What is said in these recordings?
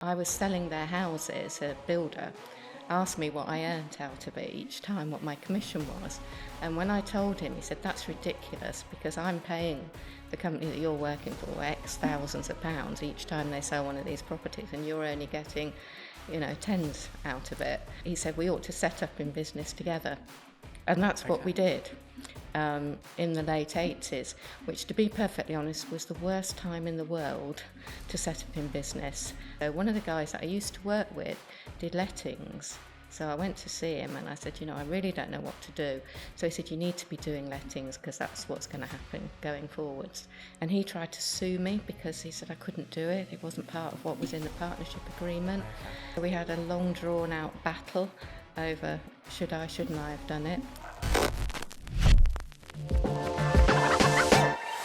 I was selling their houses. A builder asked me what I earned out of it each time, what my commission was. And when I told him, he said, "That's ridiculous, because I'm paying the company that you're working for X thousands of pounds each time they sell one of these properties, and you're only getting, tens out of it." He said, "We ought to set up in business together." And that's what we did in the late 80s, which, to be perfectly honest, was the worst time in the world to set up in business. So one of the guys that I used to work with did lettings. So I went to see him and I said, I really don't know what to do. So he said, "You need to be doing lettings, because that's what's going to happen going forwards." And he tried to sue me because he said I couldn't do it. It wasn't part of what was in the partnership agreement. So we had a long drawn out battle over shouldn't I have done it.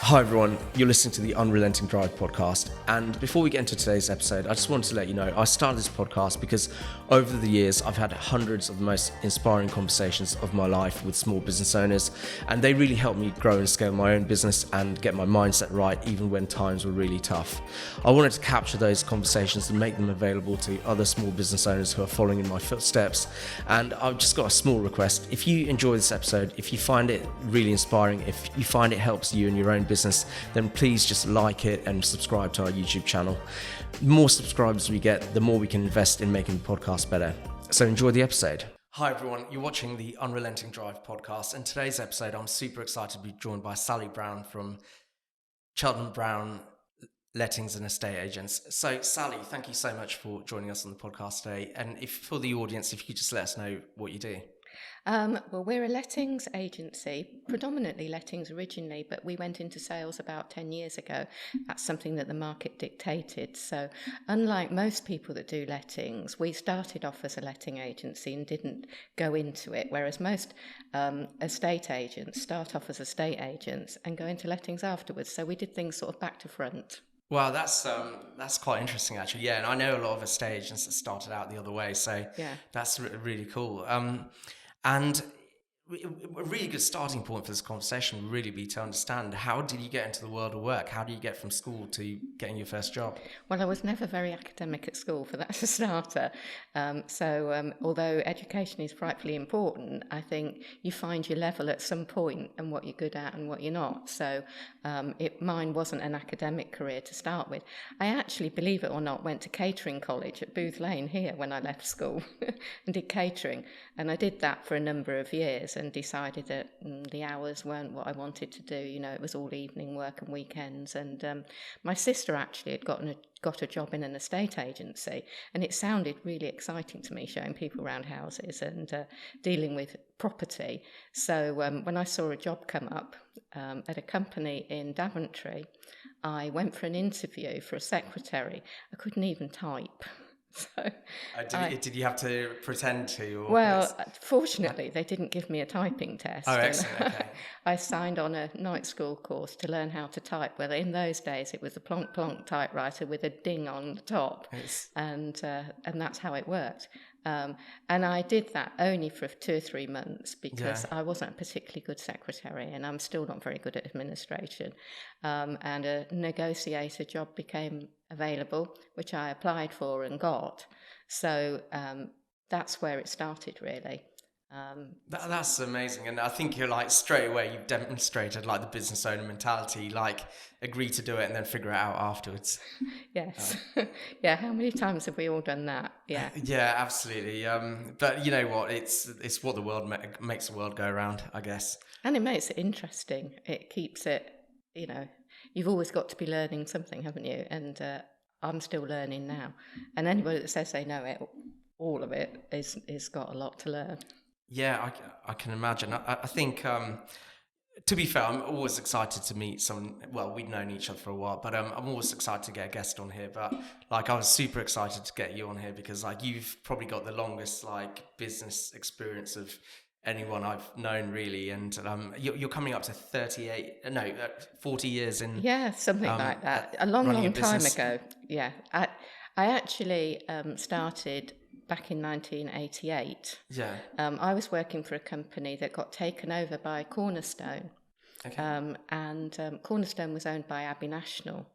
Hi everyone, you're listening to the Unrelenting Drive podcast, and before we get into today's episode, I just wanted to let you know I started this podcast because over the years I've had hundreds of the most inspiring conversations of my life with small business owners, and they really helped me grow and scale my own business and get my mindset right even when times were really tough. I wanted to capture those conversations and make them available to other small business owners who are following in my footsteps, and I've just got a small request. If you enjoy this episode, if you find it really inspiring, if you find it helps you in your own business, then please just like it and subscribe to our YouTube channel. The more subscribers we get, the more we can invest in making the podcast better. So enjoy the episode. Hi everyone, you're watching the Unrelenting Drive podcast, and today's episode I'm super excited to be joined by Sali Brown from Chelton Brown Lettings and Estate Agents. So Sali, thank you so much for joining us on the podcast today, and if for the audience, if you could just let us know what you do. Well, we're a lettings agency, predominantly lettings originally, but we went into sales about 10 years ago. That's something that the market dictated. So unlike most people that do lettings, we started off as a letting agency and didn't go into it, whereas most estate agents start off as estate agents and go into lettings afterwards. So we did things sort of back to front. Well, that's quite interesting actually. Yeah, and I know a lot of estate agents that started out the other way, so Yeah. that's really cool. And a really good starting point for this conversation would really be to understand, how did you get into the world of work? How do you get from school to getting your first job? Well, I was never very academic at school, for that's a starter. Although education is frightfully important, I think you find your level at some point and what you're good at and what you're not. So mine wasn't an academic career to start with. I actually, believe it or not, went to catering college at Booth Lane here when I left school and did catering. And I did that for a number of years and decided that the hours weren't what I wanted to do. It was all evening work and weekends. And my sister actually had got a job in an estate agency, and it sounded really exciting to me, showing people around houses and dealing with property. So when I saw a job come up at a company in Daventry, I went for an interview for a secretary. I couldn't even type. So did you have to pretend to? Well, fortunately, they didn't give me a typing test. Oh, excellent. Okay. I signed on a night school course to learn how to type. Well, in those days, it was a plonk plonk typewriter with a ding on the top, and that's how it worked. And I did that only for 2 or 3 months because I wasn't a particularly good secretary, and I'm still not very good at administration. And a negotiator job became available, which I applied for and got. So that's where it started, really. That's amazing, and I think you're straight away you've demonstrated the business owner mentality, agree to do it and then figure it out afterwards. Yes. Yeah, how many times have we all done that? Yeah. Yeah, absolutely. But you know what, it's what the world makes the world go around, I guess. And it makes it interesting. It keeps it, you've always got to be learning something, haven't you? And I'm still learning now, and anybody that says they know it, all of it, is got a lot to learn. Yeah, I can imagine. I think, to be fair, I'm always excited to meet someone. Well, we've known each other for a while, but I'm always excited to get a guest on here. But I was super excited to get you on here because you've probably got the longest business experience of anyone I've known, really. And you're coming up to 40 years in. Yeah, something like that. A long time ago. Yeah, I actually started back in 1988. Yeah. I was working for a company that got taken over by Cornerstone. Okay. And Cornerstone was owned by Abbey National.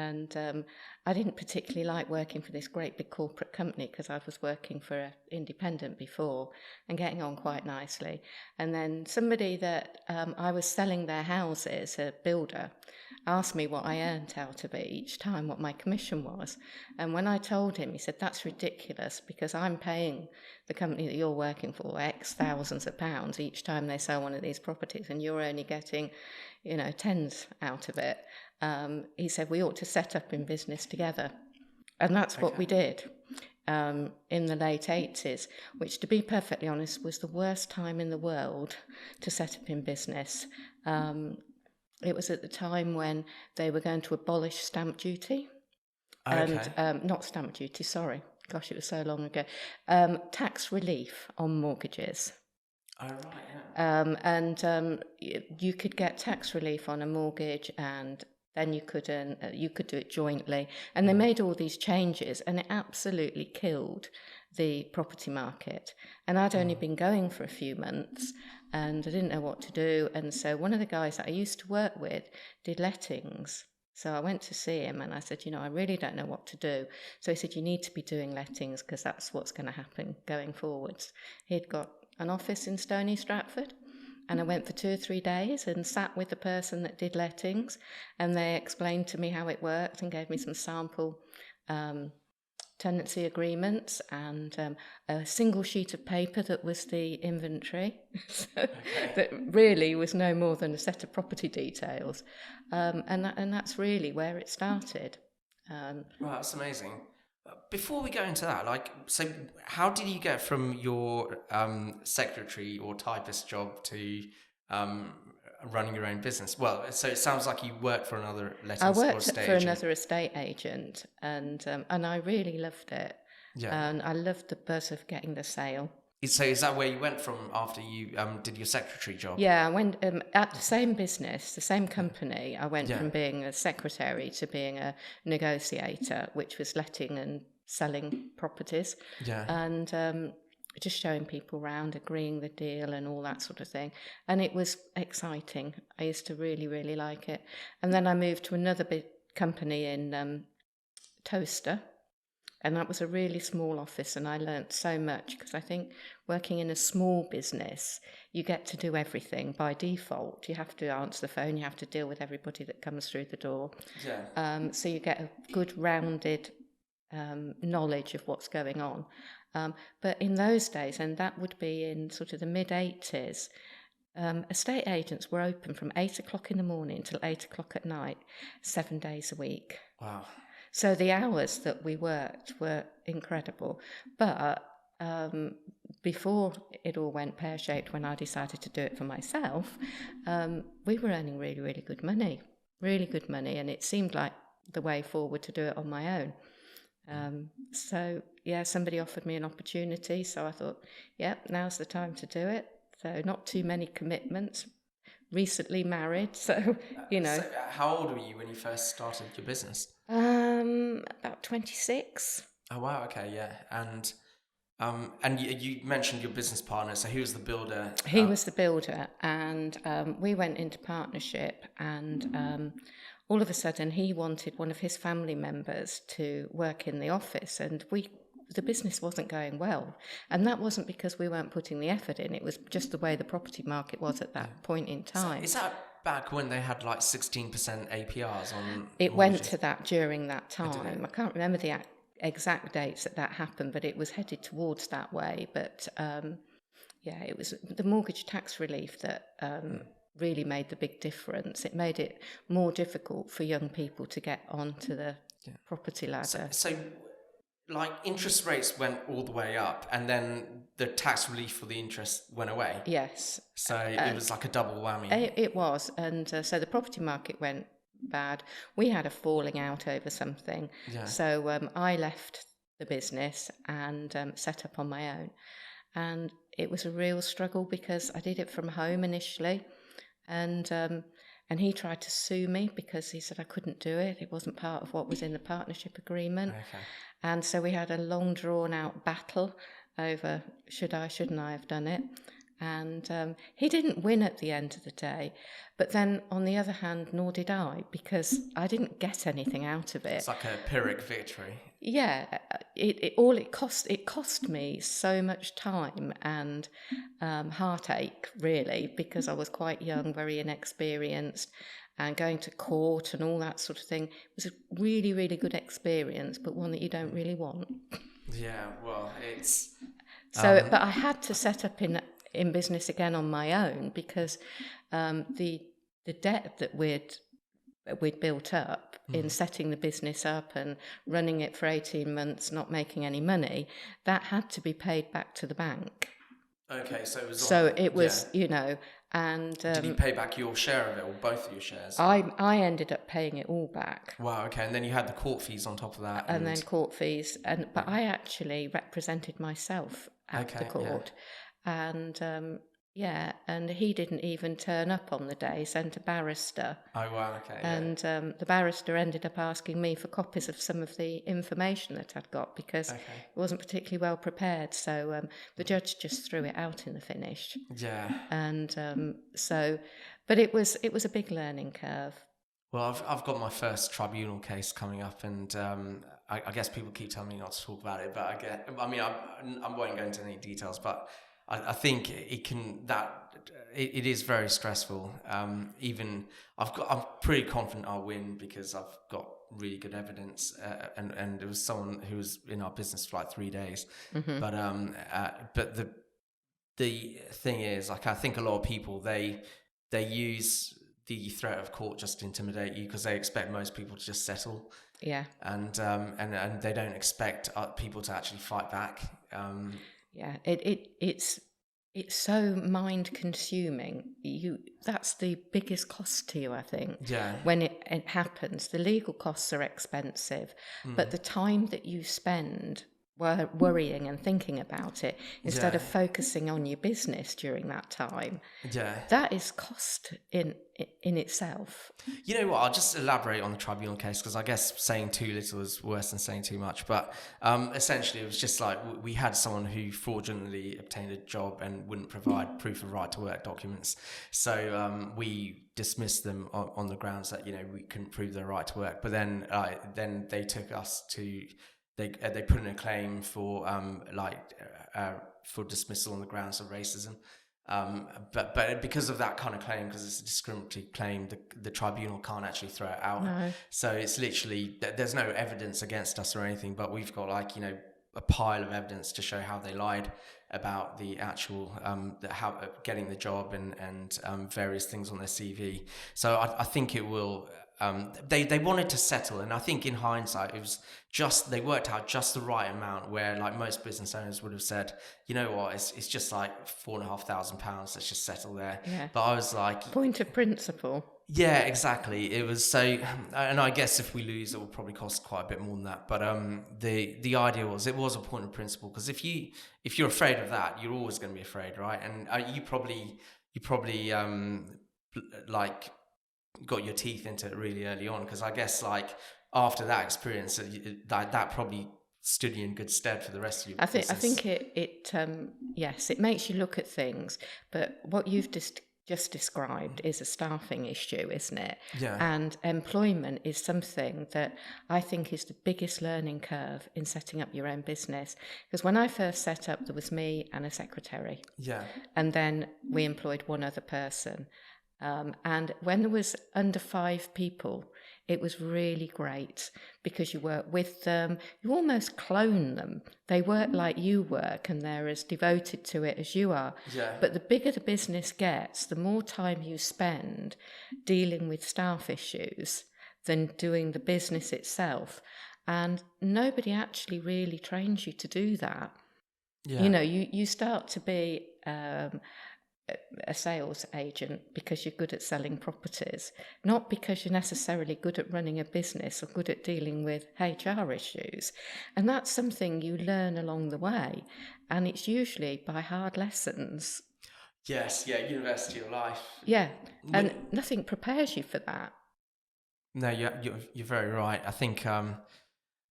And I didn't particularly like working for this great big corporate company because I was working for an independent before and getting on quite nicely. And then somebody that I was selling their houses, a builder, asked me what I earned out of it each time, what my commission was. And when I told him, he said, that's ridiculous because I'm paying the company that you're working for X thousands of pounds each time they sell one of these properties, and you're only getting, tens out of it. He said, we ought to set up in business together. And that's what we did in the late 80s, which, to be perfectly honest, was the worst time in the world to set up in business. It was at the time when they were going to abolish stamp duty. Okay. And not stamp duty, sorry. Gosh, it was so long ago. Tax relief on mortgages. Oh, right, yeah. You could get tax relief on a mortgage, and then you could do it jointly. And they made all these changes, and it absolutely killed the property market. And I'd only been going for a few months, and I didn't know what to do. And so one of the guys that I used to work with did lettings. So I went to see him and I said, I really don't know what to do. So he said, you need to be doing lettings because that's what's going to happen going forwards. He'd got an office in Stony Stratford, and I went for 2 or 3 days and sat with the person that did lettings, and they explained to me how it worked and gave me some sample tenancy agreements and a single sheet of paper that was the inventory. That really was no more than a set of property details, and that's really where it started. Well, that's amazing. Before we go into that, so how did you get from your secretary or typist job to running your own business? Well, so it sounds like you worked for another lettings I or worked estate for agent. another estate agent, and I really loved it. Yeah. And I loved the buzz of getting the sale. So is that where you went from after you did your secretary job? Yeah, I went at the same business, the same company. I went from being a secretary to being a negotiator, which was letting and selling properties. Yeah. And just showing people around, agreeing the deal and all that sort of thing. And it was exciting. I used to really, really like it. And then I moved to another big company in Toaster. And that was a really small office, and I learnt so much because I think working in a small business, you get to do everything by default. You have to answer the phone, you have to deal with everybody that comes through the door. Yeah. So you get a good rounded knowledge of what's going on. But in those days, and that would be in sort of the mid-80s, estate agents were open from 8 o'clock in the morning till 8 o'clock at night, 7 days a week. Wow. So the hours that we worked were incredible. But before it all went pear-shaped, when I decided to do it for myself, we were earning really, really good money. And it seemed like the way forward to do it on my own. Somebody offered me an opportunity, so I thought, now's the time to do it. So not too many commitments. Recently married, so. So how old were you when you first started your business? About 26. Oh wow, okay, yeah. And you mentioned your business partner, so he was the builder. He was the builder, and we went into partnership, and all of a sudden he wanted one of his family members to work in the office, and the business wasn't going well. And that wasn't because we weren't putting the effort in, it was just the way the property market was at that point in time. So is that back when they had 16% APRs on It mortgages? went to that during that time. I can't remember the exact dates that happened, but it was headed towards that way. But it was the mortgage tax relief that really made the big difference. It made it more difficult for young people to get onto the property ladder. So interest rates went all the way up, and then the tax relief for the interest went away. Yes. So it was like a double whammy. It was, and so the property market went bad. We had a falling out over something. Yeah. So I left the business and set up on my own, and it was a real struggle because I did it from home initially, and he tried to sue me because he said I couldn't do it. It wasn't part of what was in the partnership agreement. Okay. And so we had a long drawn out battle over shouldn't I have done it. And he didn't win at the end of the day. But then, on the other hand, nor did I, because I didn't get anything out of it. It's like a Pyrrhic victory. Yeah, it cost me so much time and heartache, really, because I was quite young, very inexperienced, and going to court and all that sort of thing. It was a really, really good experience, but one that you don't really want. Yeah, well, it's... So, but I had to set up in business again on my own, because the debt that we'd built up in setting the business up and running it for 18 months, not making any money, that had to be paid back to the bank. Okay, so it was... So it was, you know, and... Did you pay back your share of it, or both of your shares? I ended up paying it all back. Wow, okay, and then you had the court fees on top of that. And then court fees, but I actually represented myself at the court. Yeah. And... and he didn't even turn up on the day, sent a barrister. Oh, wow, okay. And the barrister ended up asking me for copies of some of the information that I'd got, because it wasn't particularly well prepared. So the judge just threw it out in the finish. Yeah. And but it was a big learning curve. Well, I've got my first tribunal case coming up, and I guess people keep telling me not to talk about it, but I won't go into any details, but I think it is very stressful. I'm pretty confident I'll win, because I've got really good evidence, and there was someone who was in our business for like 3 days. Mm-hmm. But the thing is, like, I think a lot of people they use the threat of court just to intimidate you, because they expect most people to just settle. Yeah. And they don't expect people to actually fight back. Yeah, it's so mind consuming. That's the biggest cost to you, I think. Yeah. When it happens, the legal costs are expensive, but the time that you spend worrying and thinking about it instead of focusing on your business during that time, that is cost in itself. You know what, I'll just elaborate on the tribunal case, because I guess saying too little is worse than saying too much, but essentially it was just like we had someone who fraudulently obtained a job and wouldn't provide proof of right to work documents, so we dismissed them on the grounds that, you know, we couldn't prove their right to work. But then they took us to... They put in a claim for dismissal on the grounds of racism, but because of that kind of claim, because it's a discriminatory claim, the tribunal can't actually throw it out. No. So it's literally, there's no evidence against us or anything, but we've got, like, you know, a pile of evidence to show how they lied about the actual how getting the job and various things on their CV. So I think it will. They wanted to settle, and I think in hindsight it was just, they worked out just the right amount, where, like, most business owners would have said, you know what, it's just like £4,500, let's just settle there. Yeah. But I was like, point of principle. Yeah, exactly. It was so, and I guess if we lose, it will probably cost quite a bit more than that. But the idea was, it was a point of principle, because if you're afraid of that, you're always going to be afraid, right? And you probably like got your teeth into it really early on, because I guess, like, after that experience, that probably stood you in good stead for the rest of your business. I think it makes you look at things, but what you've just described is a staffing issue, isn't it? Yeah. And employment is something that I think is the biggest learning curve in setting up your own business. Because when I first set up, there was me and a secretary. Yeah. And then we employed one other person. And when there was under 5 people, it was really great, because you work with them, you almost clone them. They work like you work, and they're as devoted to it as you are. Yeah. But the bigger the business gets, the more time you spend dealing with staff issues than doing the business itself. And nobody actually really trains you to do that. Yeah. You know, you start to be a sales agent because you're good at selling properties, not because you're necessarily good at running a business or good at dealing with HR issues. And that's something you learn along the way, and it's usually by hard lessons. Yes, yeah, university of life. Yeah, and nothing prepares you for that. No, you're very right. I think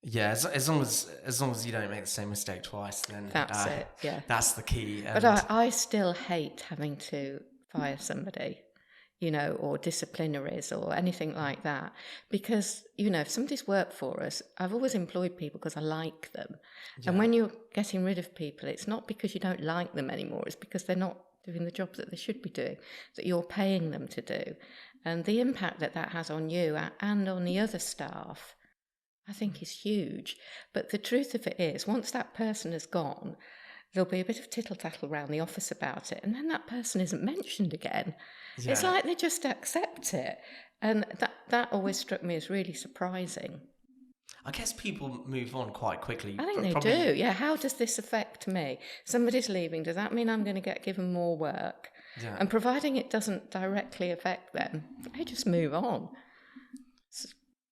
Yeah, as long as you don't make the same mistake twice, then That's it, yeah. that's the key. But And I still hate having to fire somebody, or disciplinaries or anything like that. Because, if somebody's worked for us, I've always employed people because I like them. And yeah, when you're getting rid of people, it's not because you don't like them anymore, it's because they're not doing the job that they should be doing, that you're paying them to do. And the impact that has on you and on the other staff, I think is huge. But the truth of it is, once that person has gone, there'll be a bit of tittle-tattle around the office about it, and then that person isn't mentioned again. It's yeah. like they just accept it. And that always struck me as really surprising. I guess people move on quite quickly. I think they Probably, do. Yeah, how does this affect me? Somebody's leaving. Does that mean I'm going to get given more work? yeah. And providing it doesn't directly affect them, they just move on.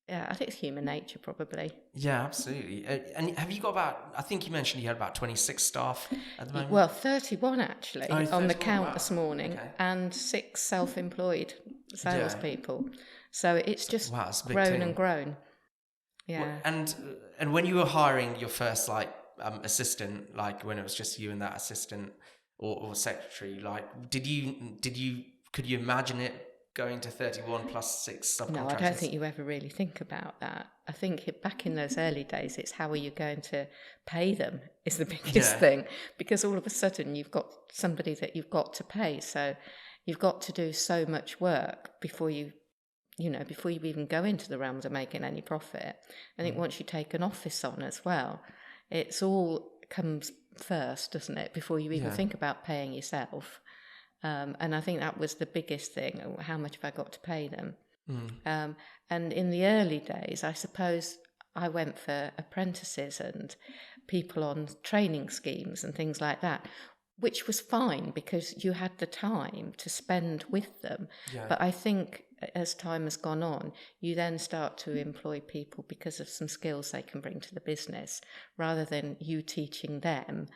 Yeah, I think it's human nature, probably. Yeah, absolutely. And have you got about? I think you mentioned you had about 26 staff at the moment. Well, 31 actually, Oh, on the 31, count wow. this morning, Okay. and 6 self-employed salespeople. So it's just Wow, it's a big grown team. and grown. Yeah. And when you were hiring your first assistant, like when it was just you and that assistant or secretary, like could you imagine it going to 31 plus 6 subcontractors? No, I don't think you ever really think about that. I think back in those early days, it's how are you going to pay them is the biggest thing, because all of a sudden you've got somebody that you've got to pay. So you've got to do so much work before you even go into the realms of making any profit. I think once you take an office on as well, it's all comes first, doesn't it, before you even think about paying yourself. And I think that was the biggest thing. How much have I got to pay them? And in the early days, I suppose I went for apprentices and people on training schemes and things like that, which was fine because you had the time to spend with them. Yeah. But I think as time has gone on, you then start to employ people because of some skills they can bring to the business. Rather than you teaching them,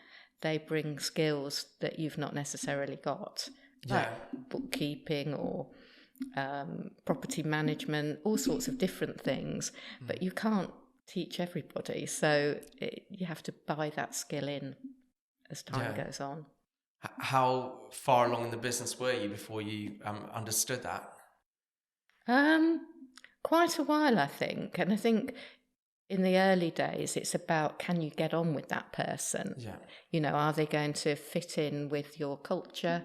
they bring skills that you've not necessarily got, like bookkeeping or property management, all sorts of different things. But you can't teach everybody, so you have to buy that skill in as time goes on. How far along in the business were you before you understood that? Quite a while, I think. And I think in the early days, it's about, can you get on with that person? Yeah. Are they going to fit in with your culture,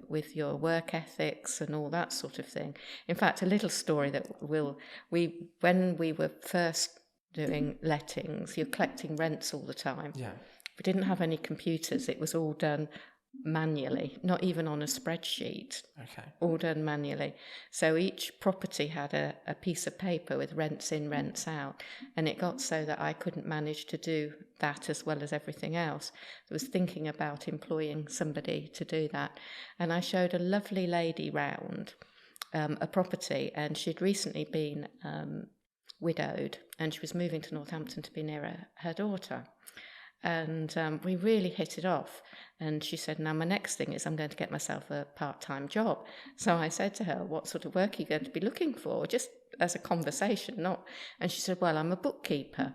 with your work ethics and all that sort of thing. In fact, a little story that when we were first doing lettings, you're collecting rents all the time. Yeah. We didn't have any computers. It was all done manually, not even on a spreadsheet. Okay. All done manually. So each property had a piece of paper with rents in, rents out. And it got so that I couldn't manage to do that as well as everything else. I was thinking about employing somebody to do that. And I showed a lovely lady round a property, and she'd recently been widowed, and she was moving to Northampton to be near her daughter. And we really hit it off. And she said, now my next thing is I'm going to get myself a part-time job. So I said to her, what sort of work are you going to be looking for? Just as a conversation, not. And she said, well, I'm a bookkeeper.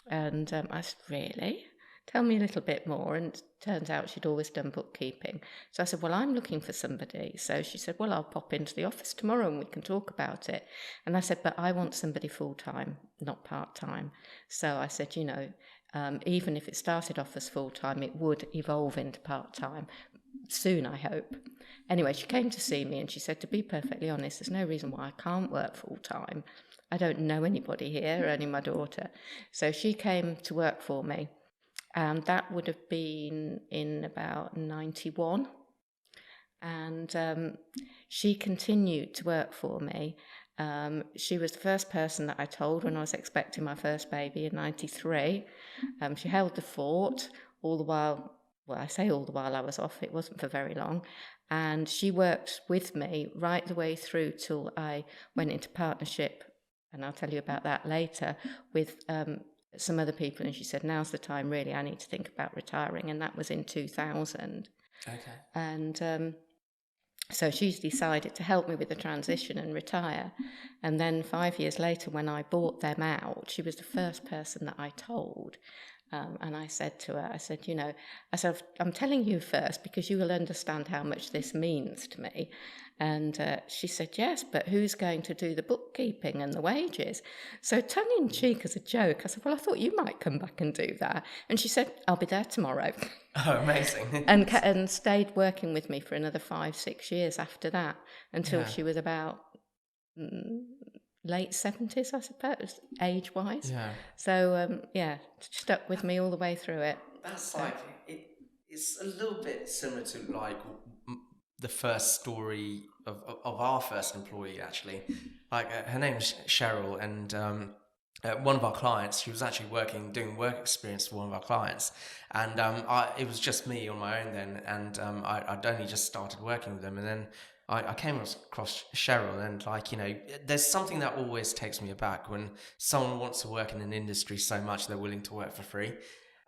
And I said, really? Tell me a little bit more. And it turns out she'd always done bookkeeping. So I said, well, I'm looking for somebody. So she said, well, I'll pop into the office tomorrow and we can talk about it. And I said, but I want somebody full-time, not part-time. So I said, even if it started off as full-time, it would evolve into part-time soon, I hope. Anyway, she came to see me and she said, to be perfectly honest, there's no reason why I can't work full-time. I don't know anybody here, only my daughter. So she came to work for me, and that would have been in about 91. And she continued to work for me. She was the first person that I told when I was expecting my first baby in 93. She held the fort all the while, well, I say all the while I was off, it wasn't for very long. And she worked with me right the way through till I went into partnership, and I'll tell you about that later, with some other people. And she said, now's the time, really, I need to think about retiring. And that was in 2000. Okay. And So she's decided to help me with the transition and retire. And then 5 years later, when I bought them out, she was the first person that I told. And I said to her, I said, I'm telling you first because you will understand how much this means to me. And she said, yes, but who's going to do the bookkeeping and the wages? So tongue in cheek as a joke, I said, well, I thought you might come back and do that. And she said, I'll be there tomorrow. Oh, amazing. and stayed working with me for another 5-6 years after that until she was about late 70s, I suppose, age-wise. Yeah. So, stuck with me all the way through it. That's like, it's a little bit similar to like the first story of our first employee, actually. Like her name's Cheryl, and one of our clients, she was actually doing work experience for one of our clients. And it was just me on my own then, and I'd only just started working with them. And then I came across Cheryl, and there's something that always takes me aback when someone wants to work in an industry so much they're willing to work for free.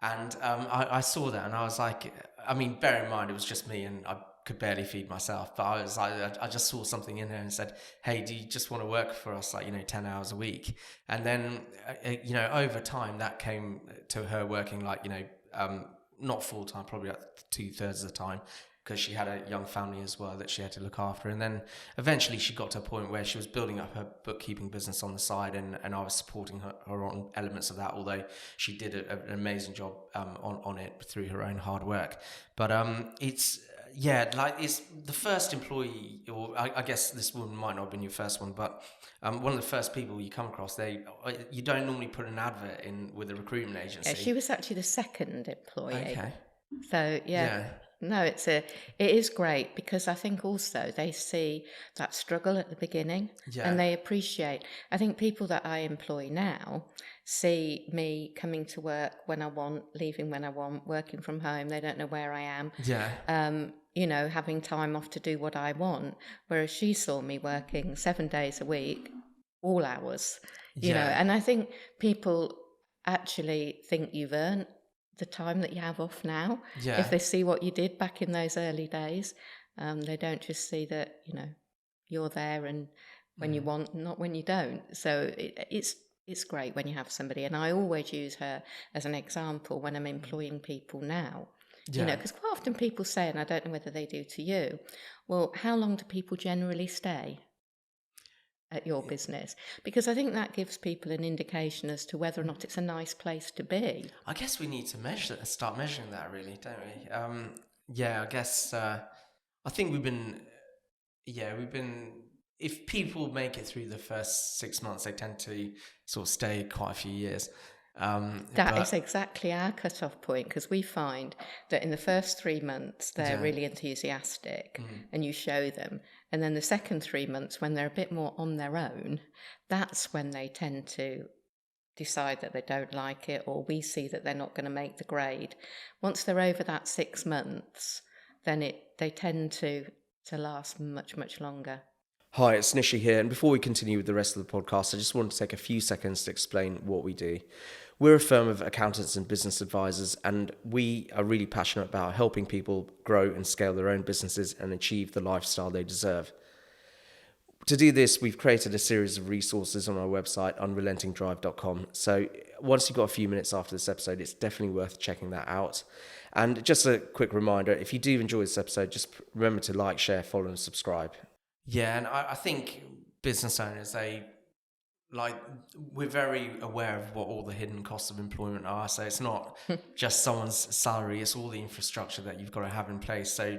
And I saw that, and I was like, I mean, bear in mind it was just me, and I could barely feed myself, but I was like, I just saw something in her and said, hey, do you just want to work for us 10 hours a week? And then over time that came to her working not full time, probably like 2/3 of the time, because she had a young family as well that she had to look after. And then eventually she got to a point where she was building up her bookkeeping business on the side, and I was supporting her on elements of that, although she did an amazing job on it through her own hard work. But it's the first employee, or I guess this woman might not have been your first one, but one of the first people you come across, you don't normally put an advert in with a recruitment agency. Yeah, she was actually the second employee. Okay. So, yeah. No, it is great because I think also they see that struggle at the beginning and they appreciate. I think people that I employ now see me coming to work when I want, leaving when I want, working from home. They don't know where I am. Yeah. Having time off to do what I want. Whereas she saw me working 7 days a week, all hours, and I think people actually think you've earned the time that you have off now. If they see what you did back in those early days, they don't just see that you're there and when you want, not when you don't. So it's great when you have somebody, and I always use her as an example when I'm employing people now. Because quite often people say, and I don't know whether they do to you, well, how long do people generally stay at your business? Because I think that gives people an indication as to whether or not it's a nice place to be. I guess we need to start measuring that, really, don't we? I guess I think we've been if people make it through the first 6 months, they tend to sort of stay quite a few years. That is exactly our cut-off point, because we find that in the first 3 months they're really enthusiastic and you show them, and then the second 3 months when they're a bit more on their own, that's when they tend to decide that they don't like it, or we see that they're not going to make the grade. Once they're over that 6 months, then they tend to last much, much longer. Hi, it's Nishi here, and before we continue with the rest of the podcast, I just want to take a few seconds to explain what we do. We're a firm of accountants and business advisors, and we are really passionate about helping people grow and scale their own businesses and achieve the lifestyle they deserve. To do this, we've created a series of resources on our website, unrelentingdrive.com. So once you've got a few minutes after this episode, it's definitely worth checking that out. And just a quick reminder, if you do enjoy this episode, just remember to like, share, follow, and subscribe. Yeah, and I think business owners, we're very aware of what all the hidden costs of employment are. So it's not just someone's salary, it's all the infrastructure that you've got to have in place. So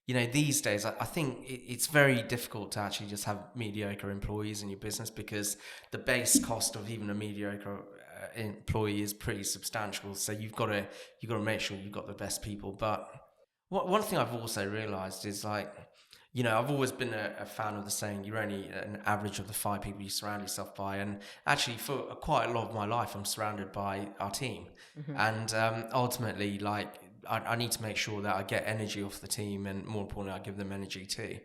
these days, I think it's very difficult to actually just have mediocre employees in your business, because the base cost of even a mediocre employee is pretty substantial. So you've got to make sure you've got the best people. But one thing I've also realized is I've always been a fan of the saying, you're only an average of the 5 people you surround yourself by. And actually, for quite a lot of my life, I'm surrounded by our team. Mm-hmm. And ultimately, I need to make sure that I get energy off the team, and more importantly, I give them energy too.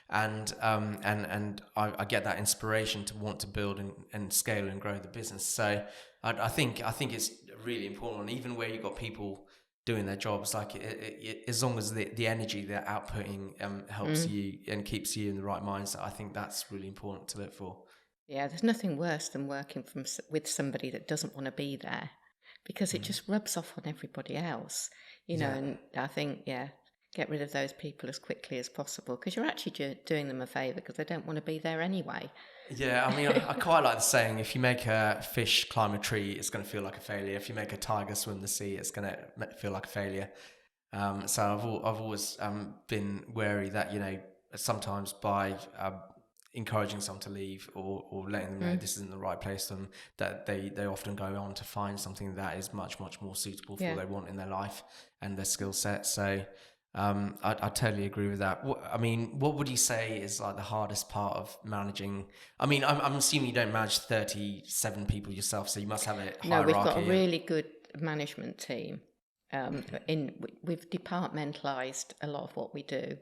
And I get that inspiration to want to build and scale and grow the business. So I think it's really important. And even where you've got people doing their jobs. Like as long as the energy they're outputting helps you and keeps you in the right mindset, I think that's really important to look for. Yeah, there's nothing worse than working with somebody that doesn't want to be there, because it just rubs off on everybody else, and I think, get rid of those people as quickly as possible, because you're actually doing them a favour, because they don't want to be there anyway. Yeah, I mean, I quite like the saying, if you make a fish climb a tree, it's going to feel like a failure. If you make a tiger swim the sea, it's going to feel like a failure. So I've always been wary that, sometimes by encouraging someone to leave or letting them know this isn't the right place for them, that they often go on to find something that is much, much more suitable for what they want in their life and their skill set. So I totally agree with that. What would you say is like the hardest part of managing? I mean, I'm assuming you don't manage 37 people yourself, so you must have a hierarchy. No, we've got a really good management team. We've departmentalised a lot of what we do,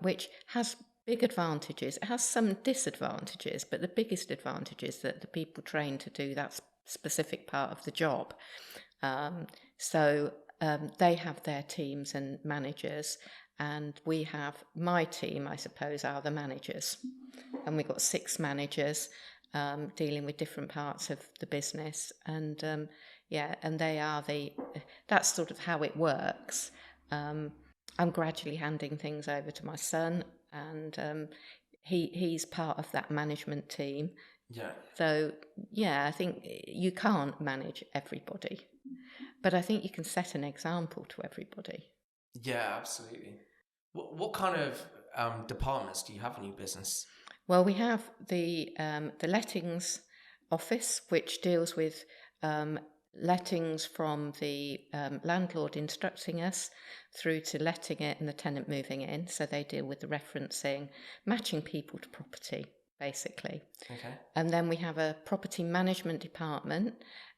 which has big advantages. It has some disadvantages, but the biggest advantage is that the people trained to do that specific part of the job. So they have their teams and managers, and we have my team, I suppose, are the managers. And we've got 6 managers dealing with different parts of the business. And and that's sort of how it works. I'm gradually handing things over to my son, and he's part of that management team. Yeah. So, I think you can't manage everybody, but I think you can set an example to everybody. Yeah, absolutely. What kind of departments do you have in your business? Well, we have the lettings office, which deals with lettings from the landlord instructing us through to letting it and the tenant moving in. So they deal with the referencing, matching people to property, basically. Okay. And then we have a property management department.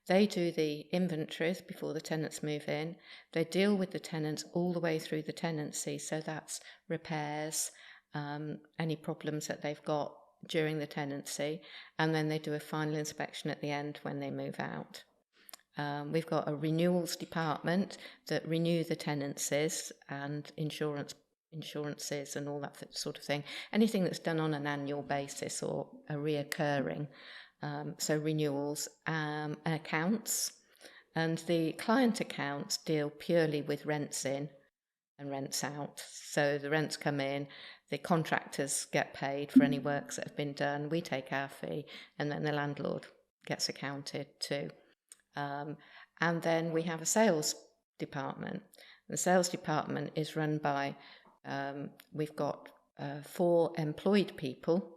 They do the inventories before the tenants move in. They deal with the tenants all the way through the tenancy. So that's repairs, any problems that they've got during the tenancy. And then they do a final inspection at the end when they move out. We've got a renewals department that renew the tenancies and insurances and all that sort of thing. Anything that's done on an annual basis or a reoccurring. So renewals, accounts, and the client accounts deal purely with rents in and rents out. So the rents come in, the contractors get paid for any works that have been done, we take our fee, and then the landlord gets accounted too. And then we have a sales department. The sales department is run by, we've got 4 employed people.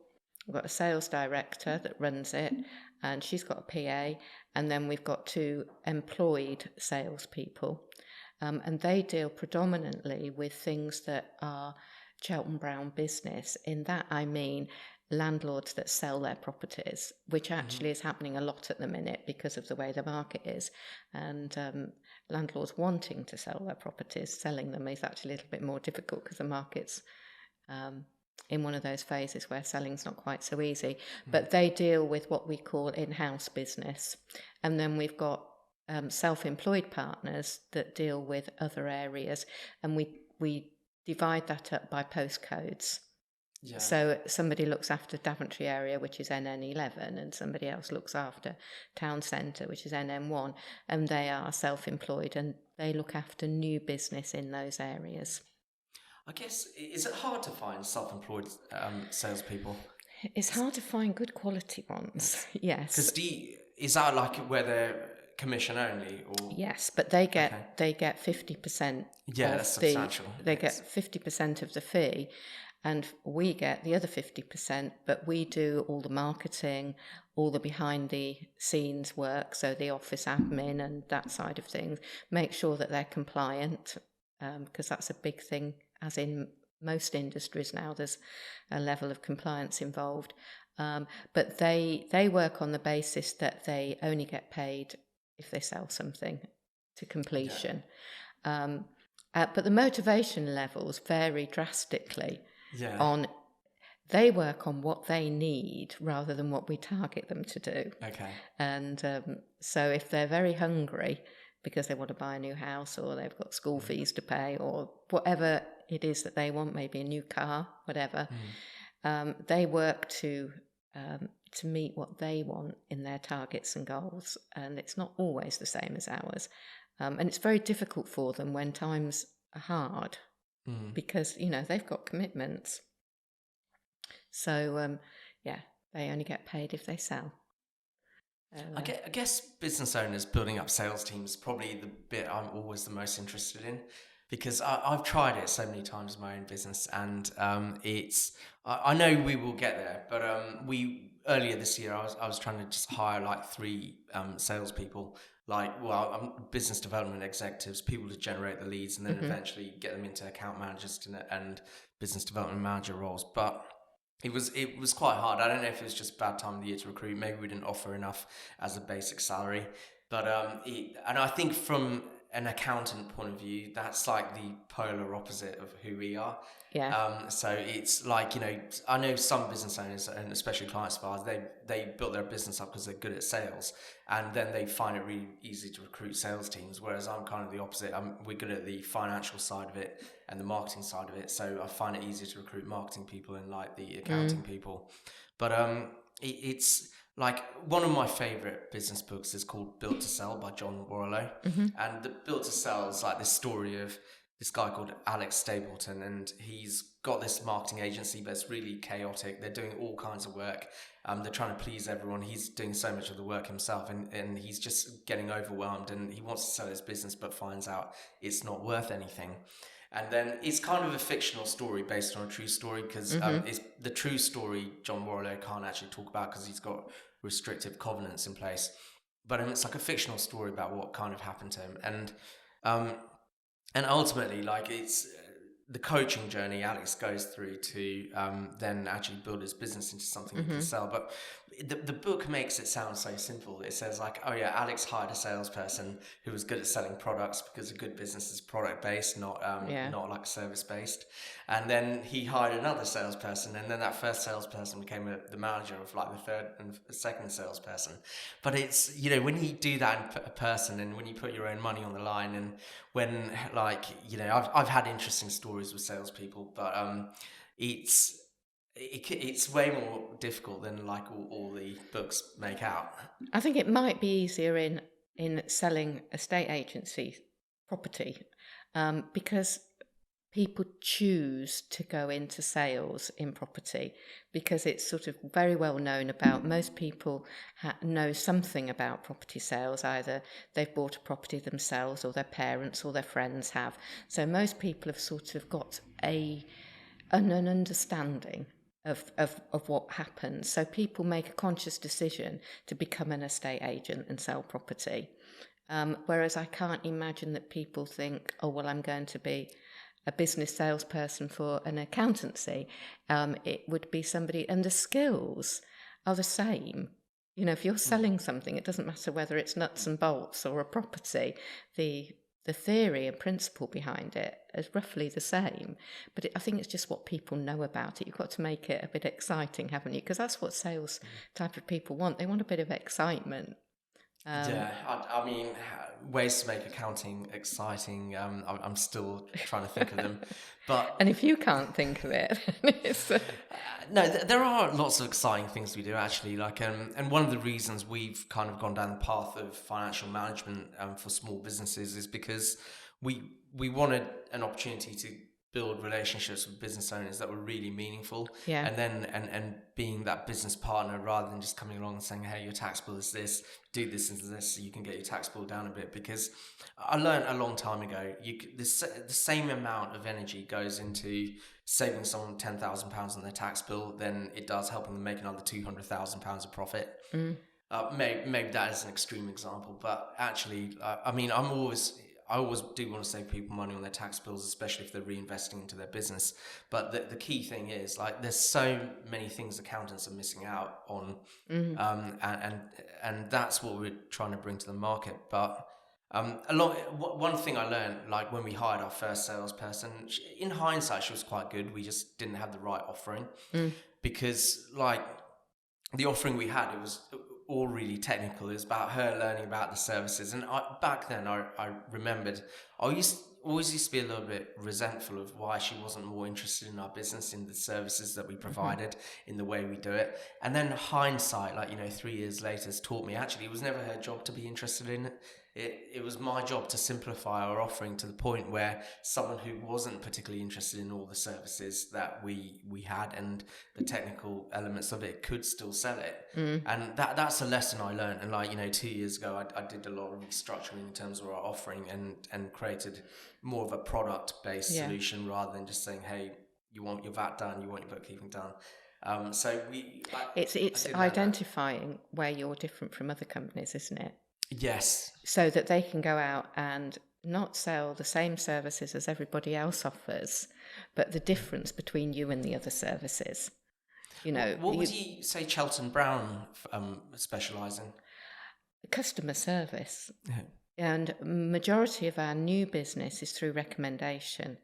We've got a sales director that runs it, and she's got a PA, and then we've got 2 employed salespeople. And they deal predominantly with things that are Chelton Brown business. In that I mean landlords that sell their properties, which actually is happening a lot at the minute because of the way the market is, and landlords wanting to sell their properties. Selling them is actually a little bit more difficult because the market's in one of those phases where selling's not quite so easy. But they deal with what we call in-house business, and then we've got self-employed partners that deal with other areas, and we divide that up by postcodes. Yeah. So somebody looks after Daventry area, which is NN11, and somebody else looks after Town Centre, which is NN1, and they are self-employed and they look after new business in those areas. I guess, is it hard to find self-employed salespeople? It's hard to find good quality ones, yes. Because is that like where they're commission only? Or? Yes, but they get 50%. Yeah, that's substantial. They get 50% of the fee, and we get the other 50%, but we do all the marketing, all the behind the scenes work, so the office admin and that side of things, make sure that they're compliant, because that's a big thing, as in most industries now, there's a level of compliance involved. But they work on the basis that they only get paid if they sell something to completion. Yeah. But the motivation levels vary drastically. Yeah. They work on what they need rather than what we target them to do. Okay. And so if they're very hungry, because they want to buy a new house, or they've got school fees to pay, or whatever it is that they want, maybe a new car, whatever. They work to meet what they want in their targets and goals, and it's not always the same as ours. And it's very difficult for them when times are hard, because they've got commitments. So they only get paid if they sell. I guess business owners building up sales teams is probably the bit I'm always the most interested in, because I've tried it so many times in my own business, and I know we will get there, but earlier this year I was trying to just hire like 3 salespeople, business development executives, people to generate the leads, and then eventually get them into account managers and business development manager roles. But it was quite hard. I don't know if it was just a bad time of the year to recruit. Maybe we didn't offer enough as a basic salary. But and I think from an accountant point of view, that's like the polar opposite of who we are. Yeah. So it's like, I know some business owners, and especially clients of ours, they built their business up because they're good at sales, and then they find it really easy to recruit sales teams. Whereas I'm kind of the opposite. We're good at the financial side of it and the marketing side of it. So I find it easier to recruit marketing people and like the accounting people. But it's like one of my favorite business books is called Built to Sell by John Warlow. And the Built to Sell is like this story of this guy called Alex Stapleton, and he's got this marketing agency, but it's really chaotic. They're doing all kinds of work. They're trying to please everyone. He's doing so much of the work himself, and he's just getting overwhelmed, and he wants to sell his business, but finds out it's not worth anything. And then it's kind of a fictional story based on a true story, because it's the true story John Warlow can't actually talk about because he's got restrictive covenants in place. But it's like a fictional story about what kind of happened to him. And ultimately, like, it's the coaching journey Alex goes through to then actually build his business into something he can sell. But the book makes it sound so simple. It says like, oh yeah, Alex hired a salesperson who was good at selling products, because a good business is product based, not like service based. And then he hired another salesperson, and then that first salesperson became the manager of like the third and second salesperson. But it's, when you do that in a person, and when you put your own money on the line, and when I've had interesting stories with salespeople, but it's way more difficult than like all the books make out. I think it might be easier in selling estate agency property, because people choose to go into sales in property because it's sort of very well known about. Most people know something about property sales. Either they've bought a property themselves, or their parents or their friends have. So most people have sort of got an understanding of what happens. So people make a conscious decision to become an estate agent and sell property. Whereas I can't imagine that people think, oh, well, I'm going to be a business salesperson for an accountancy. It would be somebody, and the skills are the same. If you're selling something, it doesn't matter whether it's nuts and bolts or a property. The theory and principle behind it is roughly the same, but I think it's just what people know about it. You've got to make it a bit exciting, haven't you? Because that's what sales type of people want. They want a bit of excitement. I mean, ways to make accounting exciting, I'm still trying to think of them. But and if you can't think of it, it's no, there are lots of exciting things we do actually. Like, and one of the reasons we've kind of gone down the path of financial management for small businesses is because we wanted an opportunity to build relationships with business owners that were really meaningful. Yeah. And then and being that business partner, rather than just coming along and saying, hey, your tax bill is this, do this and this so you can get your tax bill down a bit. Because I learned a long time ago, the same amount of energy goes into saving someone £10,000 on their tax bill than it does helping them make another £200,000 of profit. Maybe that is an extreme example, but actually, I mean, I always do want to save people money on their tax bills, especially if they're reinvesting into their business. But the key thing is, like, there's so many things accountants are missing out on, and that's what we're trying to bring to the market. But one thing I learned, like when we hired our first salesperson, in hindsight, she was quite good. We just didn't have the right offering, because like the offering we had, all really technical. It was about her learning about the services. And back then, I remembered always used to be a little bit resentful of why she wasn't more interested in our business, in the services that we provided, in the way we do it. And then hindsight, 3 years later, has taught me actually it was never her job to be interested in it. It was my job to simplify our offering to the point where someone who wasn't particularly interested in all the services that we had and the technical elements of it could still sell it. And that's a lesson I learned. And 2 years ago, I did a lot of restructuring in terms of our offering and created more of a product-based solution rather than just saying, hey, you want your VAT done, you want your bookkeeping done. It's identifying where you're different from other companies, isn't it? Yes. So that they can go out and not sell the same services as everybody else offers, but the difference between you and the other services. What would you say Chelton Brown specialise in? Customer service. And majority of our new business is through recommendation,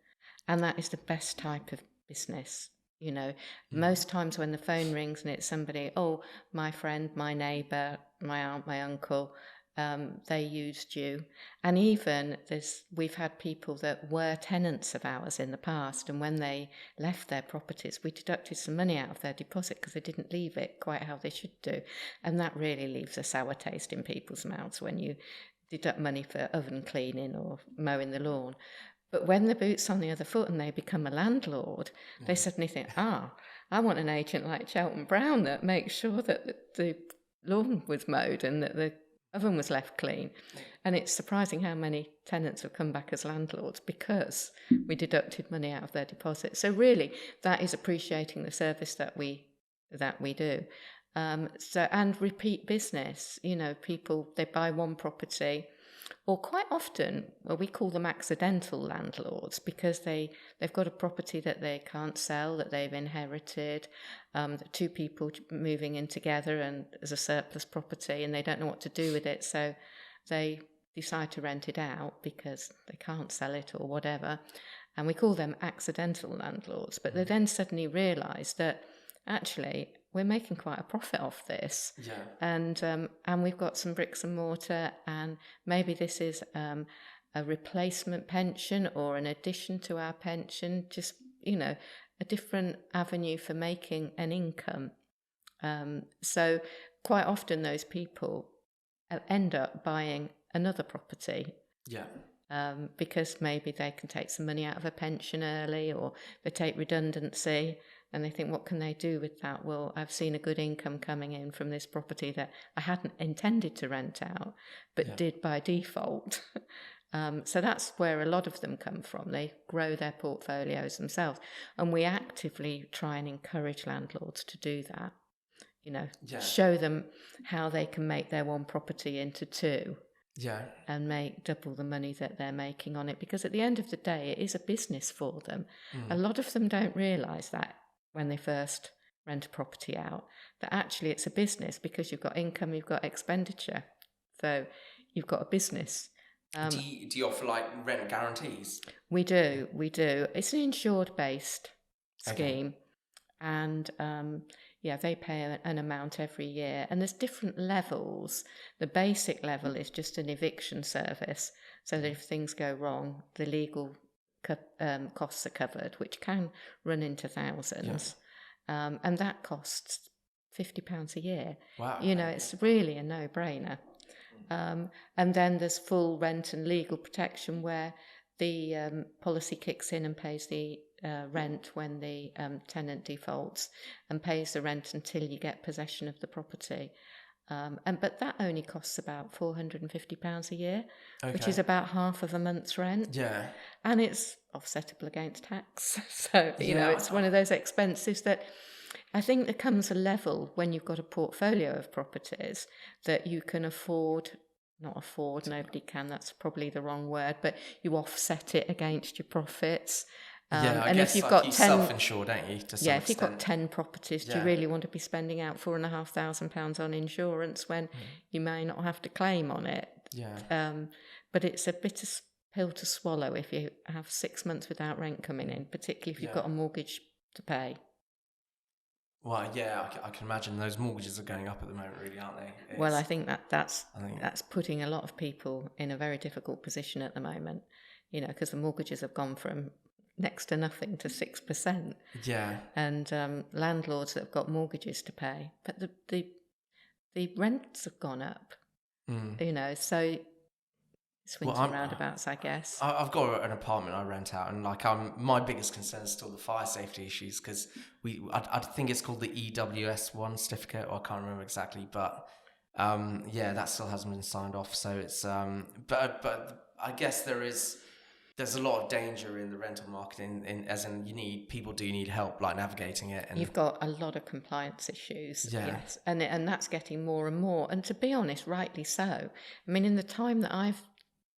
and that is the best type of business. Most times when the phone rings and it's somebody, my friend, my neighbour, my aunt, my uncle, they used you. And even we've had people that were tenants of ours in the past, and when they left their properties, we deducted some money out of their deposit because they didn't leave it quite how they should do. And that really leaves a sour taste in people's mouths when you deduct money for oven cleaning or mowing the lawn. But when the boot's on the other foot and they become a landlord, they suddenly think, I want an agent like Chelton Brown that makes sure that the lawn was mowed and that the oven was left clean. And it's surprising how many tenants have come back as landlords because we deducted money out of their deposit. So really, that is appreciating the service that we do. And repeat business. People, they buy one property, or quite often, we call them accidental landlords because they've got a property that they can't sell, that they've inherited, two people moving in together and as a surplus property, and they don't know what to do with it, so they decide to rent it out because they can't sell it or whatever, and we call them accidental landlords. But they then suddenly realise that actually we're making quite a profit off this, and we've got some bricks and mortar, and maybe this is a replacement pension or an addition to our pension, just a different avenue for making an income. So quite often those people end up buying another property. Because maybe they can take some money out of a pension early, or they take redundancy and they think, what can they do with that? Well, I've seen a good income coming in from this property that I hadn't intended to rent out, but did by default. So that's where a lot of them come from. They grow their portfolios themselves. And we actively try and encourage landlords to do that. Show them how they can make their one property into two. And make double the money that they're making on it, because at the end of the day, it is a business for them. A lot of them don't realise that when they first rent a property out, that actually it's a business because you've got income, you've got expenditure, so you've got a business. Do you offer rent guarantees? We do. It's an insured based scheme, and they pay an amount every year, and there's different levels. The basic level is just an eviction service, so that if things go wrong, the legal costs are covered, which can run into thousands, and that costs £50 a year. Wow. It's really a no-brainer. And then there's full rent and legal protection, where the policy kicks in and pays the rent when the tenant defaults, and pays the rent until you get possession of the property. But that only costs about £450 a year, which is about half of a month's rent. And it's offsettable against tax. So, it's one of those expenses that I think there comes a level when you've got a portfolio of properties that you can nobody can, that's probably the wrong word, but you offset it against your profits. I guess if you've got 10, self-insured, ain't you? To some if you've got 10 properties, do you really want to be spending out £4,500 on insurance when you may not have to claim on it? But it's a bitter pill to swallow if you have 6 months without rent coming in, particularly if you've got a mortgage to pay. Well, yeah, I can imagine those mortgages are going up at the moment, really, aren't they? Well, I It's, think I think, that's putting a lot of people in a very difficult position at the moment, because the mortgages have gone from next to nothing to 6%, yeah. and landlords that have got mortgages to pay, but the rents have gone up, Mm. So Well, swings and roundabouts, I guess. I've got an apartment I rent out, and like my biggest concern is still the fire safety issues because I think it's called the EWS1 certificate, or I can't remember exactly, but yeah, that still hasn't been signed off. So it's but I guess there's a lot of danger in the rental market, as in people do need help like navigating it, and You've got a lot of compliance issues, yeah, yes, and that's getting more and more. And to be honest, rightly so. I mean, in the time that I've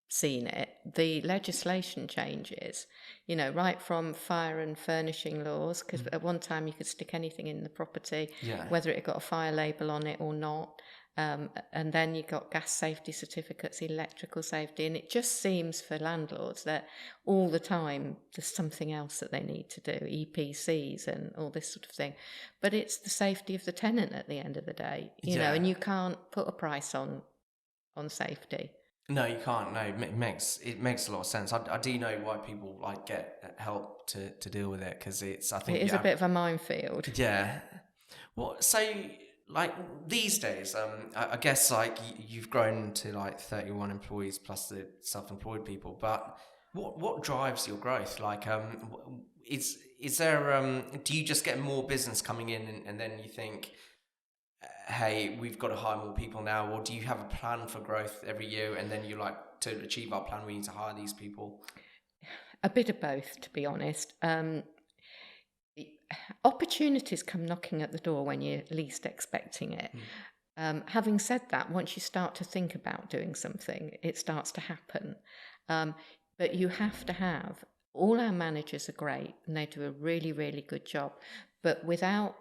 seen it, the legislation changes, right from fire and furnishing laws, because at one time you could stick anything in the property, yeah, whether it got a fire label on it or not. And then you got gas safety certificates, electrical safety, and it just seems for landlords that all the time there's something else that they need to do, EPCs and all this sort of thing. But it's the safety of the tenant at the end of the day, yeah. and you can't put a price on safety. No, you can't. No, it makes a lot of sense. I do know why people like get help to deal with it because I think It is a bit of a minefield. yeah. Well, so like these days, I guess like you've grown to like 31 employees plus the self-employed people, but what drives your growth? Like, is there do you just get more business coming in and then you think, hey, we've got to hire more people now, or do you have a plan for growth every year and then you like to achieve our plan, we need to hire these people? A bit of both, to be honest. Opportunities come knocking at the door when you're least expecting it. Having said that, once you start to think about doing something, it starts to happen. But you have to have, all our managers are great and they do a really, really good job. But without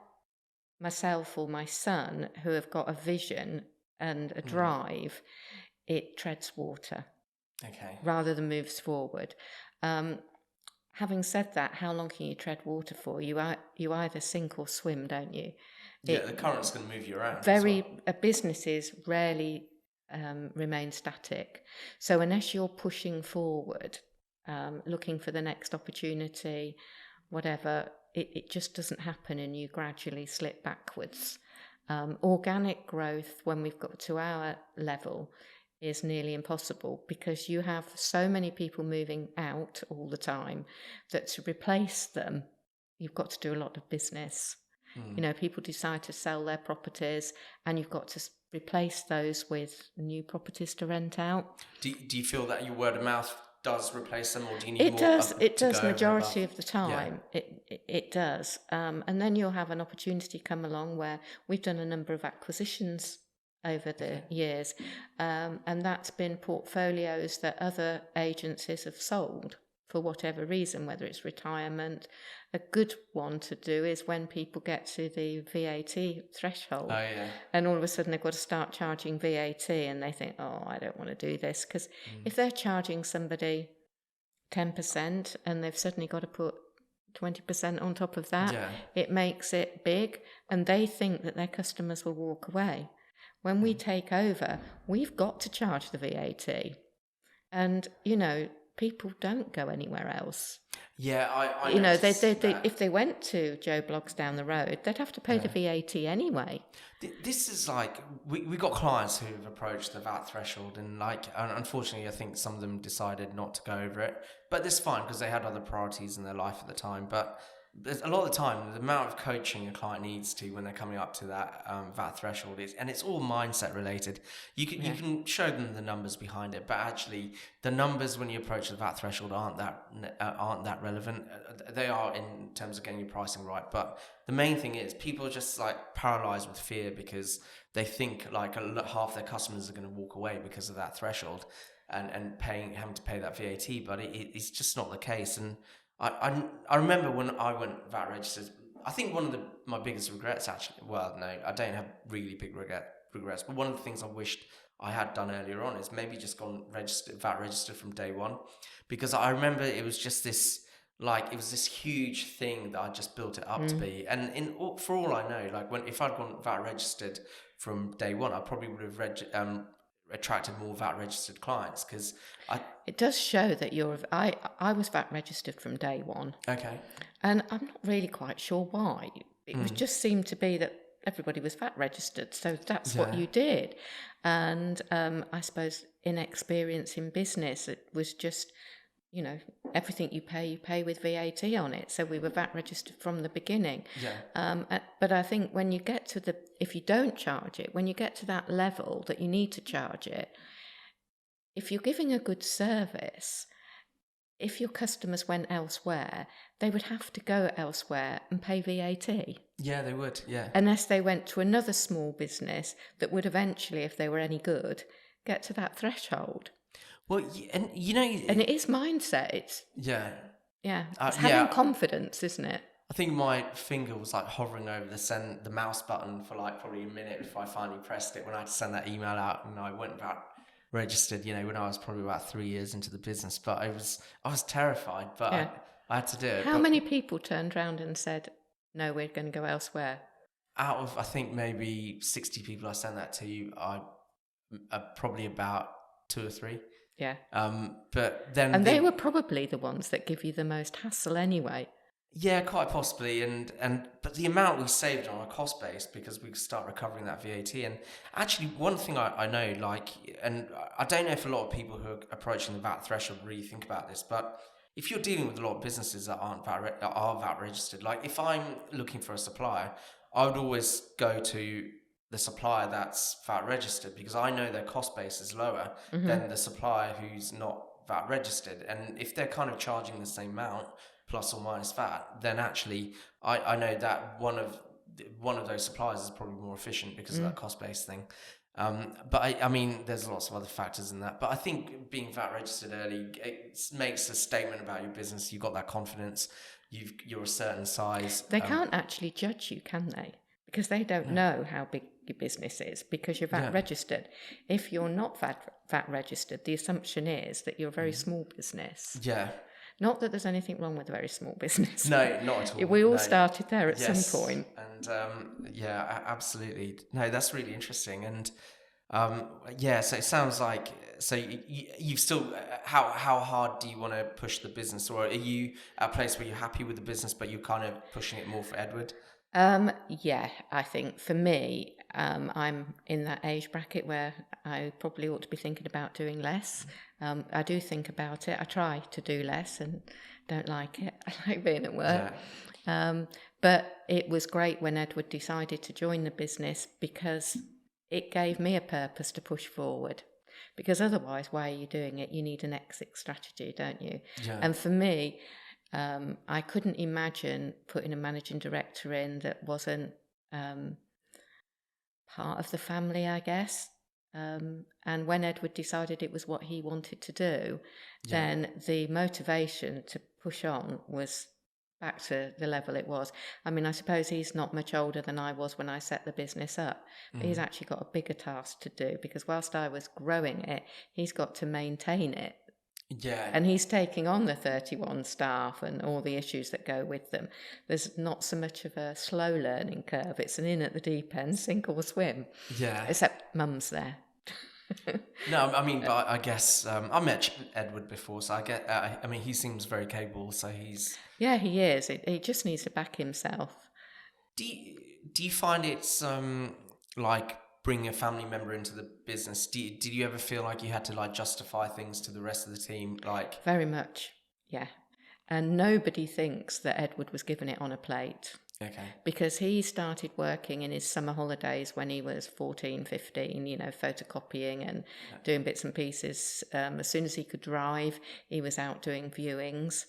myself or my son, who have got a vision and a drive, it treads water. Okay. Rather than moves forward. Having said that, how long can you tread water for? You either sink or swim, don't you? Yeah, the current's going to move you around. Businesses rarely remain static. So unless you're pushing forward, looking for the next opportunity, whatever, it just doesn't happen, and you gradually slip backwards. Organic growth, when we've got to our level, is nearly impossible because you have so many people moving out all the time that to replace them, you've got to do a lot of business. People decide to sell their properties and you've got to replace those with new properties to rent out. Do you feel that your word of mouth does replace them, or do you need it more? It does majority of the time. Yeah. It does. And then you'll have an opportunity come along where we've done a number of acquisitions over the years, and that's been portfolios that other agencies have sold for whatever reason, whether it's retirement. A good one to do is when people get to the VAT threshold, and all of a sudden they've got to start charging VAT, and they think, oh, I don't want to do this, because if they're charging somebody 10% and they've suddenly got to put 20% on top of that, it makes it big, and they think that their customers will walk away. When we take over, we've got to charge the VAT. And, people don't go anywhere else. Yeah, I if they went to Joe Bloggs down the road, they'd have to pay the VAT anyway. This is like, we got clients who have approached the VAT threshold, and like, unfortunately, I think some of them decided not to go over it. But that's fine because they had other priorities in their life at the time. But a lot of the time, the amount of coaching a client needs to when they're coming up to that VAT threshold and it's all mindset related. You can show them the numbers behind it, but actually the numbers when you approach the VAT threshold aren't that relevant. They are in terms of getting your pricing right, but the main thing is people are just like paralyzed with fear because they think like half their customers are going to walk away because of that threshold and having to pay that VAT, but it's just not the case. And I remember when I went VAT registered, I think one of my biggest regrets actually, well, no, I don't have really big regrets, but one of the things I wished I had done earlier on is maybe just gone VAT registered from day one, because I remember it was just this like it was this huge thing that I just built it up to be. And for all I know, like if I'd gone VAT registered from day one, I probably would have attracted more VAT registered clients because It does show that I was VAT registered from day one. Okay. And I'm not really quite sure why. It was just seemed to be that everybody was VAT registered, so that's what you did. And I suppose inexperience in business, it was just, everything you pay with VAT on it. So we were VAT registered from the beginning. But I think when you get to if you don't charge it, when you get to that level that you need to charge it, if you're giving a good service, if your customers went elsewhere, they would have to go elsewhere and pay VAT. Yeah, they would, yeah. Unless they went to another small business that would eventually, if they were any good, get to that threshold. Well, and And it is mindset. It's having confidence, isn't it? I think my finger was like hovering over the mouse button for like probably a minute before I finally pressed it when I had to send that email out, and I went about registered, when I was probably about 3 years into the business. But I was terrified, but I had to do it. How many people turned around and said, no, we're going to go elsewhere? Out of, I think, maybe 60 people I sent that to, I probably about 2 or 3. Yeah. But then... And they were probably the ones that give you the most hassle anyway. Yeah, quite possibly, but the amount we saved on our cost base because we could start recovering that VAT. And actually, one thing I know, and I don't know if a lot of people who are approaching the VAT threshold really think about this, but if you're dealing with a lot of businesses that are VAT registered, like if I'm looking for a supplier, I would always go to the supplier that's VAT registered because I know their cost base is lower than the supplier who's not VAT registered. And if they're kind of charging the same amount, plus or minus VAT, then actually I know that one of those suppliers is probably more efficient because of that cost-based thing. But I mean, there's lots of other factors in that. But I think being VAT registered early, it makes a statement about your business. You've got that confidence. You're a certain size. They can't actually judge you, can they? Because they don't know how big your business is because you're VAT registered. If you're not VAT registered, the assumption is that you're a very small business. Yeah. Not that there's anything wrong with a very small business. No, not at all. We all started there at some point. And absolutely. No, that's really interesting. And so it sounds like, so you've still, how hard do you want to push the business? Or are you at a place where you're happy with the business, but you're kind of pushing it more for Edward? I think for me, I'm in that age bracket where I probably ought to be thinking about doing less. I do think about it. I try to do less and don't like it. I like being at work. Yeah. But it was great when Edward decided to join the business because it gave me a purpose to push forward. Because otherwise, why are you doing it? You need an exit strategy, don't you? Yeah. And for me, I couldn't imagine putting a managing director in that wasn't part of the family, I guess. And when Edward decided it was what he wanted to do, then the motivation to push on was back to the level it was. I mean, I suppose he's not much older than I was when I set the business up. But he's actually got a bigger task to do because whilst I was growing it, he's got to maintain it. Yeah. And he's taking on the 31 staff and all the issues that go with them. There's not so much of a slow learning curve. It's an in at the deep end, sink or swim. Yeah. Except Mum's there. No, I mean, but I guess I met Edward before, so I get. I mean, he seems very capable, so he's. Yeah, he is. He just needs to back himself. Do you find it's like bringing a family member into the business? Did you ever feel like you had to like justify things to the rest of the team? Like very much, yeah. And nobody thinks that Edward was given it on a plate. Okay. Because he started working in his summer holidays when he was 14, 15, photocopying and doing bits and pieces. As soon as he could drive, he was out doing viewings.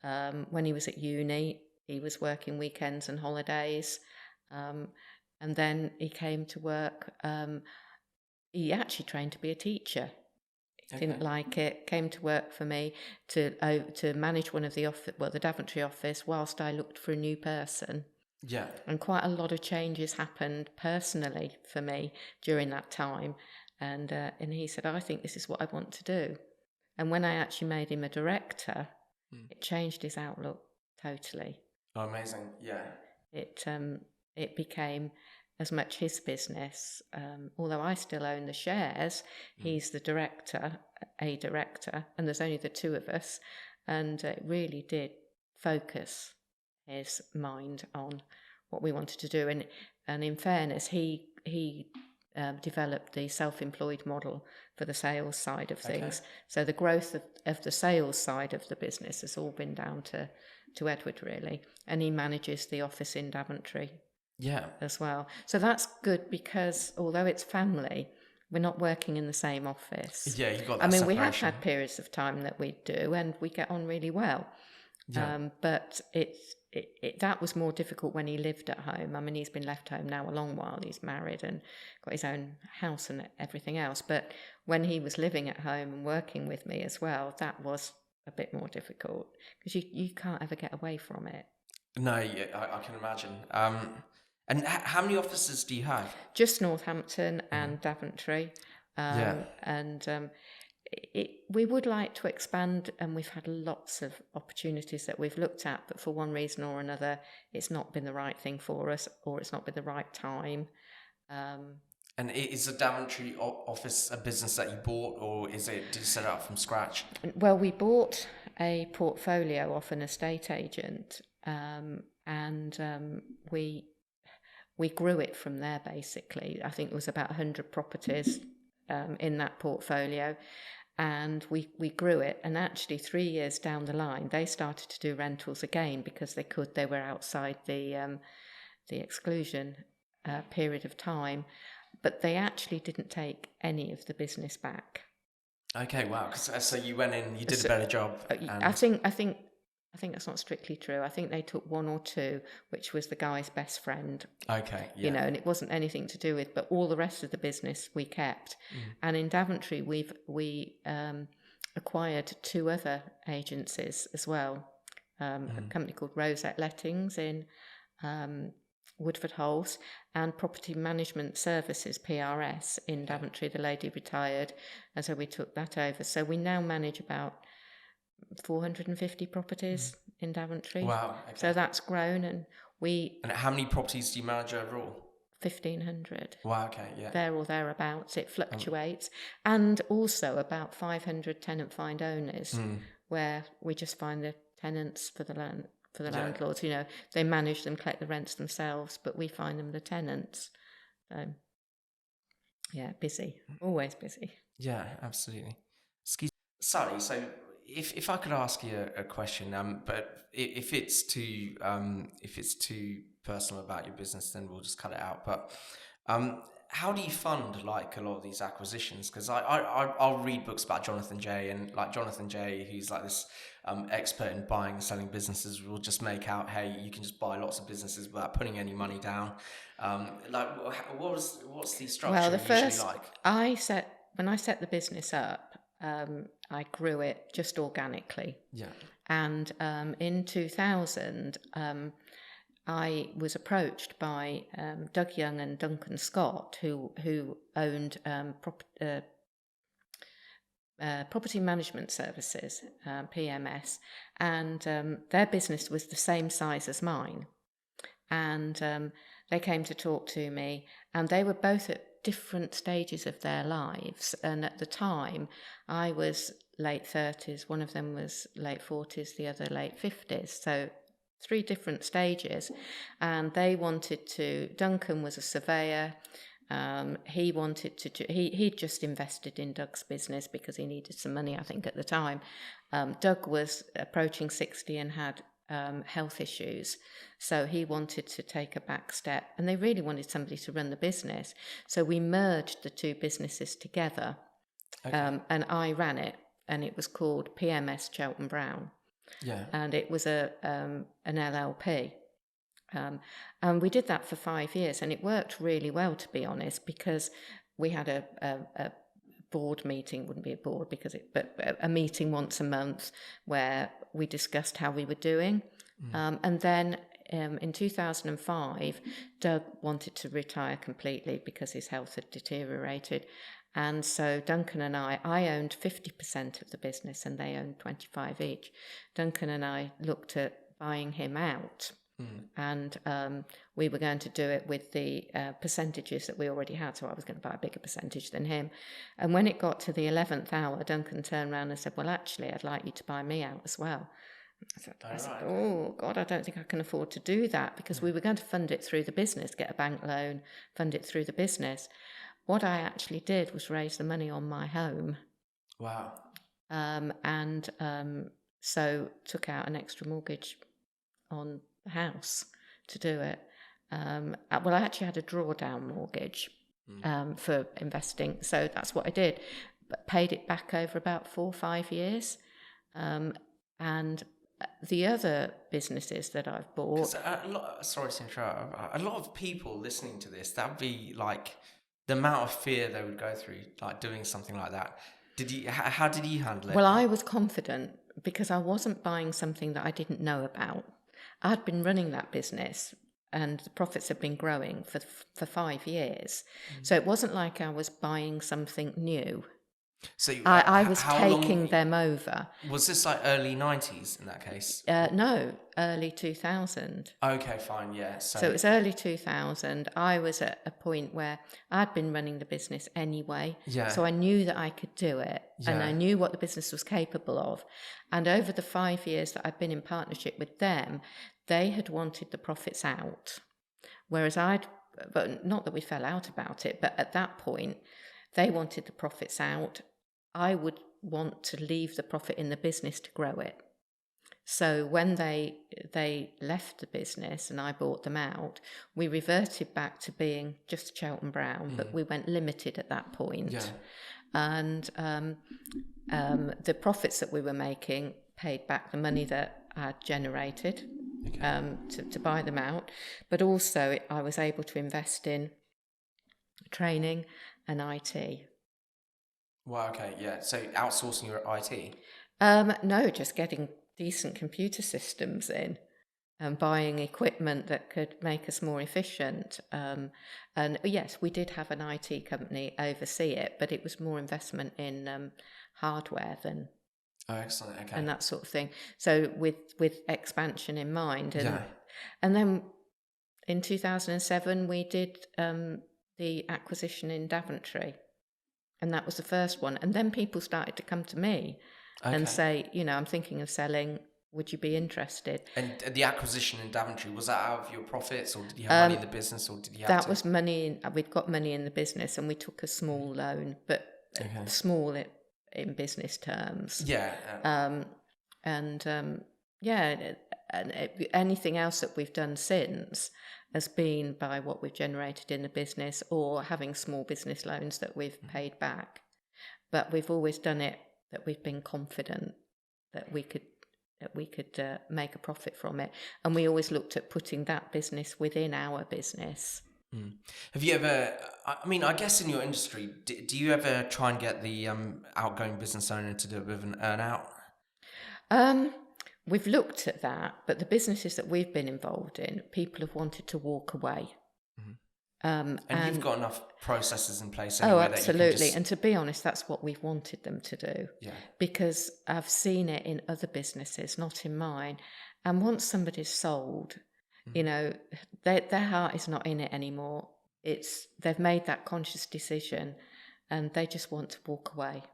When he was at uni, he was working weekends and holidays. And then he came to work. He actually trained to be a teacher. Didn't like it. Came to work for me to manage one of the the Daventry office whilst I looked for a new person. Yeah. And quite a lot of changes happened personally for me during that time. And he said, I think this is what I want to do. And when I actually made him a director, It changed his outlook totally. Oh, amazing. Yeah. It became as much his business. Although I still own the shares, he's the director, and there's only the two of us. And it really did focus his mind on what we wanted to do. And in fairness, he developed the self-employed model for the sales side of things. Okay. So the growth of the sales side of the business has all been down to Edward, really. And he manages the office in Daventry. Yeah. As well. So that's good because although it's family, we're not working in the same office. Yeah, you got that separation. We have had periods of time that we do, and we get on really well. Yeah. But that was more difficult when he lived at home. I mean, he's been left home now a long while. He's married and got his own house and everything else. But when he was living at home and working with me as well, that was a bit more difficult because you can't ever get away from it. No, yeah, I can imagine. And how many offices do you have? Just Northampton and Daventry. We would like to expand, and we've had lots of opportunities that we've looked at, but for one reason or another, it's not been the right thing for us, or it's not been the right time. And is the Daventry office a business that you bought, or did you set it up from scratch? Well, we bought a portfolio off an estate agent, and we grew it from there, basically. I think it was about 100 properties in that portfolio, and we grew it. And actually 3 years down the line, they started to do rentals again because they were outside the exclusion period of time, but they actually didn't take any of the business back. Okay, wow. So you went in, you did a better job. I think that's not strictly true. I think they took one or two, which was the guy's best friend. Okay, yeah. And it wasn't anything to do with, but all the rest of the business we kept. And in Daventry, we acquired two other agencies as well. A company called Rosette Lettings in Woodford Halse, and Property Management Services, PRS, in Daventry. The lady retired, and so we took that over. So we now manage about 450 properties in Daventry. Wow. Okay. So that's grown, and And how many properties do you manage overall? 1,500. Wow, okay, yeah. There or thereabouts. It fluctuates. And also about 500 tenant find owners, where we just find the tenants for the landlords. They manage them, collect the rents themselves, but we find them the tenants. So, yeah, busy. Always busy. Yeah, absolutely. Sally, so if I could ask you a question, but if it's too personal about your business, then we'll just cut it out. But how do you fund like a lot of these acquisitions? Because I'll read books about Jonathan Jay, and like Jonathan Jay, who's like this expert in buying and selling businesses, will just make out, hey, you can just buy lots of businesses without putting any money down. What's the structure usually like? When I set the business up, I grew it just organically. Yeah. And in 2000, I was approached by Doug Young and Duncan Scott, who owned Property Management Services, PMS, and their business was the same size as mine. And they came to talk to me, and they were both at different stages of their lives. And at the time, I was late 30s, one of them was late 40s, the other late 50s. So 3 different stages. And they wanted to, Duncan was a surveyor. He'd just invested in Doug's business because he needed some money, I think, at the time. Doug was approaching 60 and had health issues, so he wanted to take a back step, and they really wanted somebody to run the business. So we merged the 2 businesses together. Okay. And I ran it, and it was called PMS Chelton Brown. Yeah. And it was an LLP. And we did that for 5 years, and it worked really well, to be honest, because we had a board meeting, wouldn't be a board but a meeting once a month where we discussed how we were doing. And then in 2005, Doug wanted to retire completely because his health had deteriorated. And so Duncan and I owned 50% of the business and they owned 25 each. Duncan and I looked at buying him out. And we were going to do it with the percentages that we already had. So I was going to buy a bigger percentage than him. And when it got to the 11th hour, Duncan turned around and said, well, actually, I'd like you to buy me out as well. I said, oh, God, I don't think I can afford to do that, because we were going to fund it through the business, get a bank loan, fund it through the business. What I actually did was raise the money on my home. Wow. So took out an extra mortgage on the house to do it. Well, I actually had a drawdown mortgage for investing. So that's what I did, but paid it back over about 4 or 5 years. And the other businesses that I've bought... Sorry to interrupt. A lot of people listening to this, that would be like the amount of fear they would go through, like doing something like that. How did you handle it? Well, I was confident because I wasn't buying something that I didn't know about. I'd been running that business and the profits had been growing for 5 years. So it wasn't like I was buying something new. So I was taking them over. Was this like early 90s in that case? No, early 2000. Okay, fine, yeah. So it was early 2000. I was at a point where I'd been running the business anyway. Yeah. So I knew that I could do it, and I knew what the business was capable of. And over the 5 years that I'd been in partnership with them, they had wanted the profits out. Whereas but not that we fell out about it, but at that point, they wanted the profits out. I would want to leave the profit in the business to grow it. So when they left the business and I bought them out, we reverted back to being just Chelton Brown, but we went limited at that point. Yeah. And the profits that we were making paid back the money that I generated to buy them out. But also I was able to invest in training and IT. Wow, okay, yeah. So outsourcing your IT? No, just getting decent computer systems in and buying equipment that could make us more efficient. And yes, we did have an IT company oversee it, but it was more investment in hardware than... Oh, excellent, okay. And that sort of thing. So with expansion in mind. And then in 2007, we did the acquisition in Daventry. And that was the first one. And then people started to come to me and say, I'm thinking of selling. Would you be interested? And the acquisition in Daventry, was that out of your profits, or did you have money in the business, or did you have That was money. We'd got money in the business, and we took a small loan, but small in business terms. Yeah. And anything else that we've done since has been by what we've generated in the business or having small business loans that we've paid back. But we've always done it that we've been confident that we could make a profit from it. And we always looked at putting that business within our business. Have you ever, I guess in your industry, do you ever try and get the outgoing business owner to do a bit of an earn out? We've looked at that, but the businesses that we've been involved in, people have wanted to walk away. And you've got enough processes in place anyway. Oh, absolutely. And to be honest, that's what we've wanted them to do. Yeah. Because I've seen it in other businesses, not in mine. And once somebody's sold, their heart is not in it anymore. They've made that conscious decision and they just want to walk away.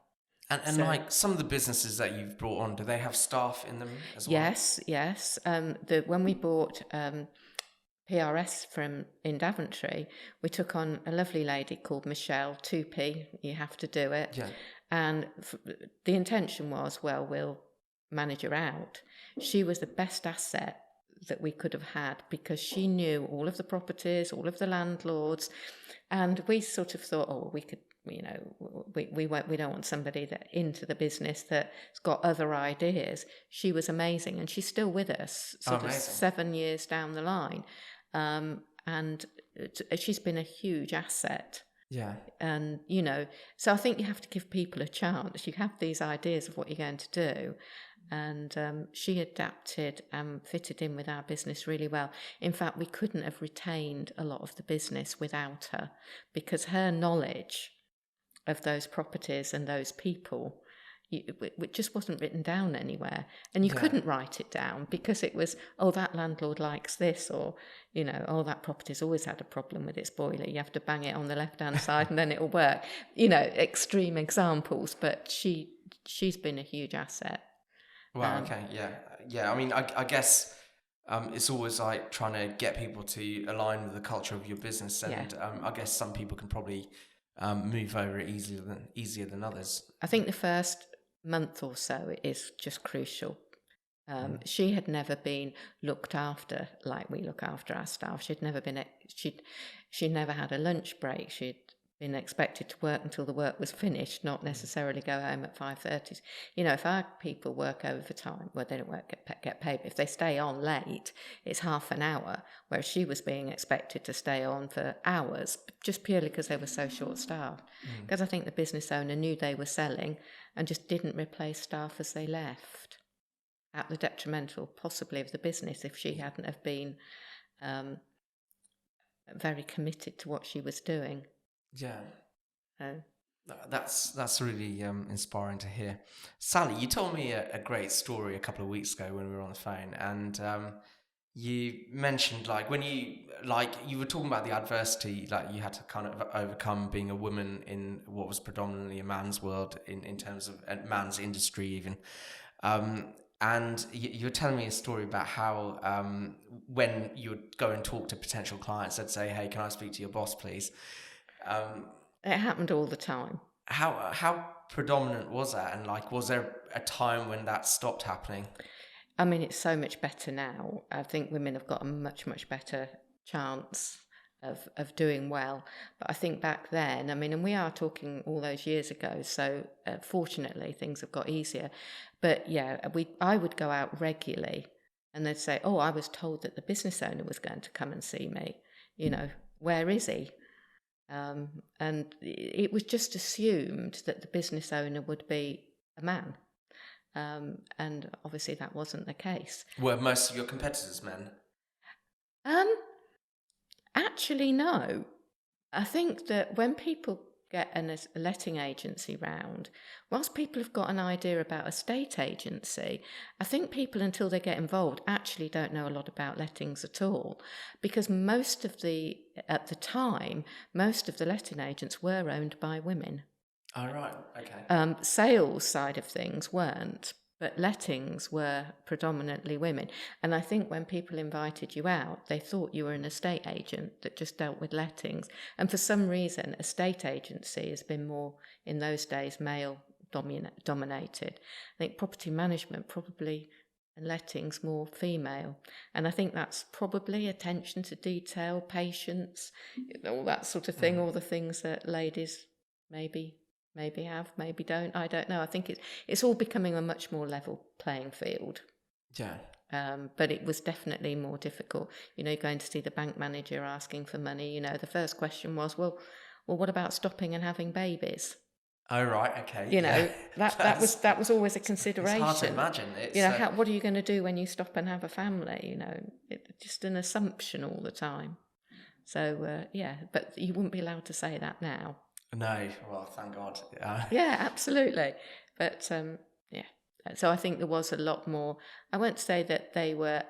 And like some of the businesses that you've brought on, do they have staff in them as well? Yes. When we bought PRS in Daventry, we took on a lovely lady called Michelle, 2P, you have to do it. Yeah. And the intention was, we'll manage her out. She was the best asset that we could have had because she knew all of the properties, all of the landlords, and we sort of thought, we could, we don't want somebody that into the business that's got other ideas. She was amazing, and she's still with us, sort of 7 years down the line, and she's been a huge asset. Yeah, and so I think you have to give people a chance. You have these ideas of what you're going to do. And she adapted and fitted in with our business really well. In fact, we couldn't have retained a lot of the business without her because her knowledge of those properties and those people. It just wasn't written down anywhere, and you couldn't write it down because it was, oh, that landlord likes this, or oh, that property's always had a problem with its boiler, you have to bang it on the left hand side and then it'll work. Extreme examples, but she's been a huge asset. Wow. Okay. Yeah. I mean, I guess it's always like trying to get people to align with the culture of your business, and I guess some people can probably move over it easier than others. I think the first month or so is just crucial. She had never been looked after like we look after our staff. She'd never had a lunch break. She'd been expected to work until the work was finished, not necessarily go home at 5:30. If our people work overtime, well, they don't get paid. But if they stay on late, it's half an hour, whereas she was being expected to stay on for hours, just purely because they were so short-staffed. Because I think the business owner knew they were selling and just didn't replace staff as they left, at the detrimental possibly of the business if she hadn't have been very committed to what she was doing. Yeah. That's really inspiring to hear. Sally, you told me a great story a couple of weeks ago when we were on the phone, and you mentioned when you were talking about the adversity you had to kind of overcome being a woman in what was predominantly a man's world in terms of a man's industry even. And you were telling me a story about how when you would go and talk to potential clients, they'd say, "Hey, can I speak to your boss, please?" It happened all the time. How predominant was that? And was there a time when that stopped happening? I mean, it's so much better now. I think women have got a much, much better chance of doing well. But I think back then, and we are talking all those years ago, so fortunately things have got easier. But I would go out regularly and they'd say, "Oh, I was told that the business owner was going to come and see me. Where is he?" And it was just assumed that the business owner would be a man. And obviously that wasn't the case. Were most of your competitors men? Actually, no. I think that when people get a letting agency round, whilst people have got an idea about a estate agency, I think people, until they get involved, actually don't know a lot about lettings at all, because at the time, most of the letting agents were owned by women. Oh, right. Okay. Sales side of things weren't, but lettings were predominantly women. And I think when people invited you out, they thought you were an estate agent that just dealt with lettings. And for some reason, estate agency has been more, in those days, male dominated. I think property management probably, and lettings more female. And I think that's probably attention to detail, patience, all that sort of thing, all the things that ladies maybe have, maybe don't. I don't know. I think it's all becoming a much more level playing field. Yeah. But it was definitely more difficult. Going to see the bank manager asking for money. The first question was, well, what about stopping and having babies? Oh, right. Okay. That was always a consideration. It's hard to imagine. What are you going to do when you stop and have a family? It's just an assumption all the time. So but you wouldn't be allowed to say that now. No, well, thank God. Yeah, absolutely. But so I think there was a lot more. I won't say that they were.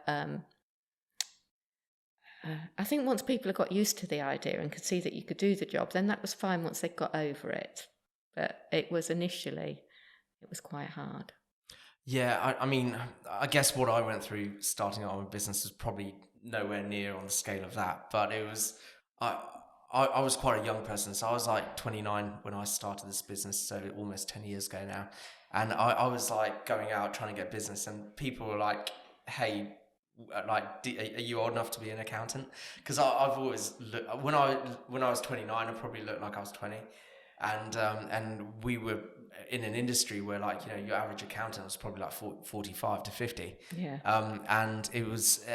I think once people had got used to the idea and could see that you could do the job, then that was fine once they got over it. But it was quite hard. Yeah, I guess what I went through starting out my business was probably nowhere near on the scale of that. But it was, I was quite a young person, so I was 29 when I started this business, so almost 10 years ago now. And I was going out trying to get business, and people were like, "Hey, are you old enough to be an accountant?" Because I've always looked, when I was 29, I probably looked like I was 20, and we were in an industry where your average accountant was probably 45 to 50. Yeah. And it was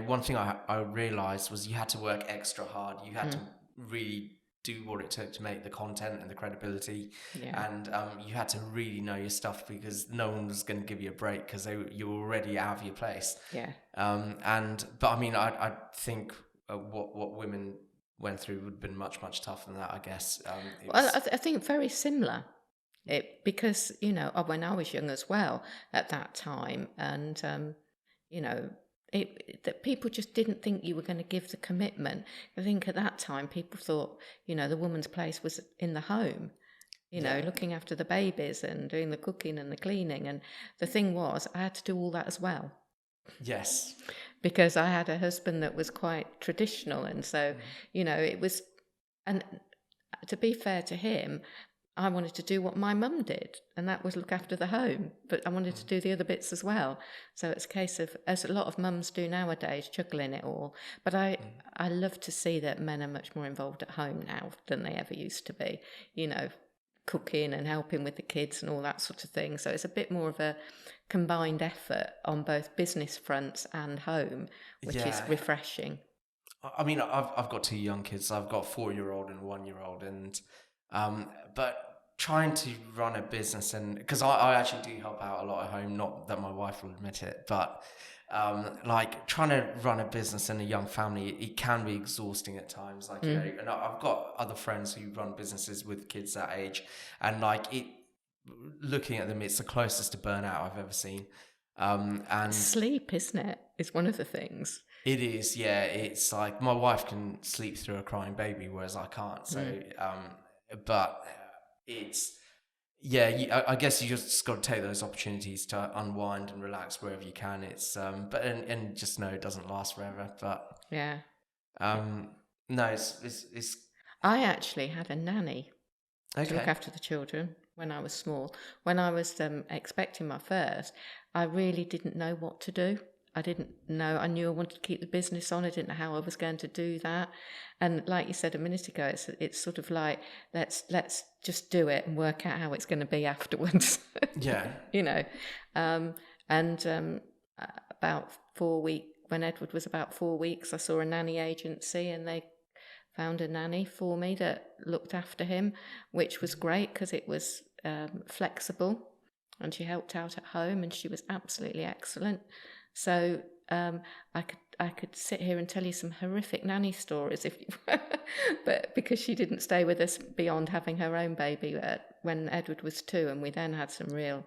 one thing I realized was you had to work extra hard. You had to really do what it took to make the content and the credibility. Yeah. And you had to really know your stuff, because no one was going to give you a break because you were already out of your place. Yeah. But I think what women went through would have been much, much tougher than that, I guess. Well, I think very similar. Because, when I was young as well at that time, and, that people just didn't think you were going to give the commitment. I think at that time people thought, the woman's place was in the home, looking after the babies and doing the cooking and the cleaning. And the thing was, I had to do all that as well. Yes. Because I had a husband that was quite traditional. And so, it was, and to be fair to him, I wanted to do what my mum did, and that was look after the home, but I wanted to do the other bits as well. So it's a case of, as a lot of mums do nowadays, juggling it all. But I love to see that men are much more involved at home now than they ever used to be, cooking and helping with the kids and all that sort of thing. So it's a bit more of a combined effort on both business fronts and home, which is refreshing. I mean, I've got 2 young kids. I've got a 4-year-old and a 1-year-old, and but trying to run a business, and because I actually do help out a lot at home, not that my wife will admit it, but like trying to run a business in a young family, it can be exhausting at times. Like, and I've got other friends who run businesses with kids that age, and like looking at them, it's the closest to burnout I've ever seen. And sleep, isn't it? Is one of the things. It is, yeah. It's like my wife can sleep through a crying baby, whereas I can't. So, but it's, I guess you just got to take those opportunities to unwind and relax wherever you can. It's, but and just know it doesn't last forever. But no, it's. I actually had a nanny to look Okay. after the children when I was small. When I was expecting my first, I really didn't know what to do. I didn't know. I knew I wanted to keep the business on. I didn't know how I was going to do that. And like you said a minute ago, it's sort of like let's just do it and work out how it's going to be afterwards. Yeah. About 4 weeks, when Edward was about 4 weeks, I saw a nanny agency, and they found a nanny for me that looked after him, which was great because it was flexible, and she helped out at home, and she was absolutely excellent. So I could sit here and tell you some horrific nanny stories if you but because she didn't stay with us beyond having her own baby when Edward was 2, and we then had some real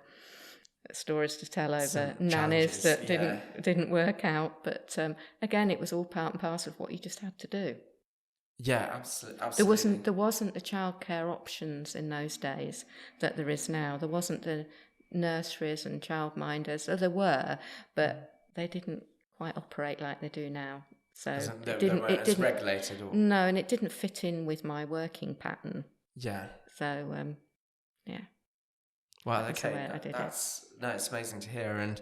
stories to tell over nannies that didn't work out. But again, it was all part and parcel of what you just had to do. Yeah, absolutely. There wasn't the childcare options in those days that there is now. There wasn't the nurseries and childminders. Oh, there were, but they didn't quite operate like they do now. So it didn't regulated. Or... No, and it didn't fit in with my working pattern. Yeah. So yeah. Well, okay. It's amazing to hear. And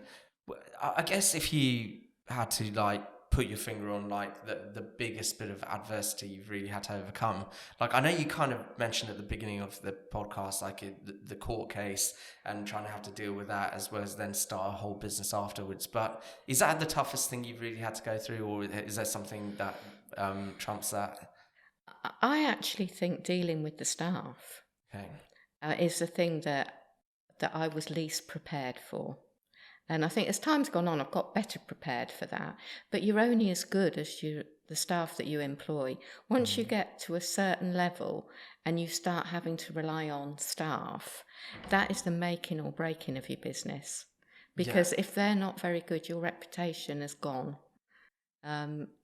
I guess if you had to like put your finger on like the biggest bit of adversity you've really had to overcome, like I know you kind of mentioned at the beginning of the podcast, like the court case and trying to have to deal with that, as well as then start a whole business afterwards. But is that the toughest thing you've really had to go through, or is there something that trumps that? I actually think dealing with the staff is the thing that I was least prepared for. And I think as time's gone on, I've got better prepared for that. But you're only as good as the staff that you employ. Once you get to a certain level and you start having to rely on staff, that is the making or breaking of your business. Because if they're not very good, your reputation is gone.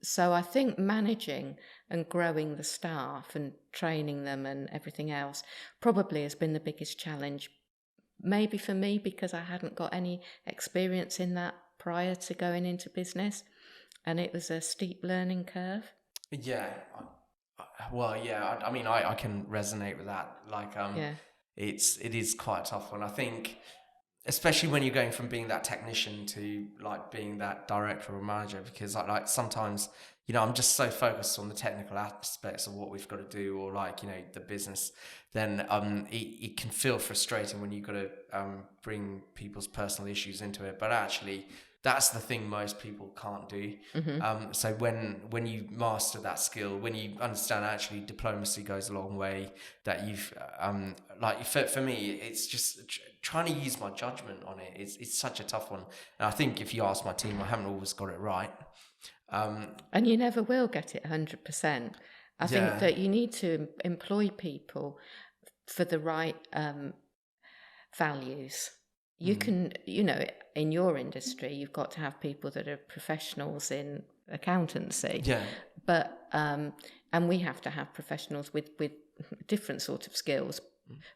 So I think managing and growing the staff and training them and everything else probably has been the biggest challenge. Maybe for me, because I hadn't got any experience in that prior to going into business, and it was a steep learning curve. Yeah. Well, yeah. I mean, I can resonate with that. Like, it is quite a tough one. I think, especially when you're going from being that technician to like being that director or manager, because like sometimes, I'm just so focused on the technical aspects of what we've got to do, or like, the business, then it can feel frustrating when you've got to bring people's personal issues into it. But actually, that's the thing most people can't do. So when you master that skill, when you understand actually diplomacy goes a long way, that you've like for me, it's just trying to use my judgment on it. It's such a tough one. And I think if you ask my team, I haven't always got it right. And you never will get it 100%. I think that you need to employ people for the right values. You can, in your industry, you've got to have people that are professionals in accountancy. Yeah. But and we have to have professionals with different sort of skills.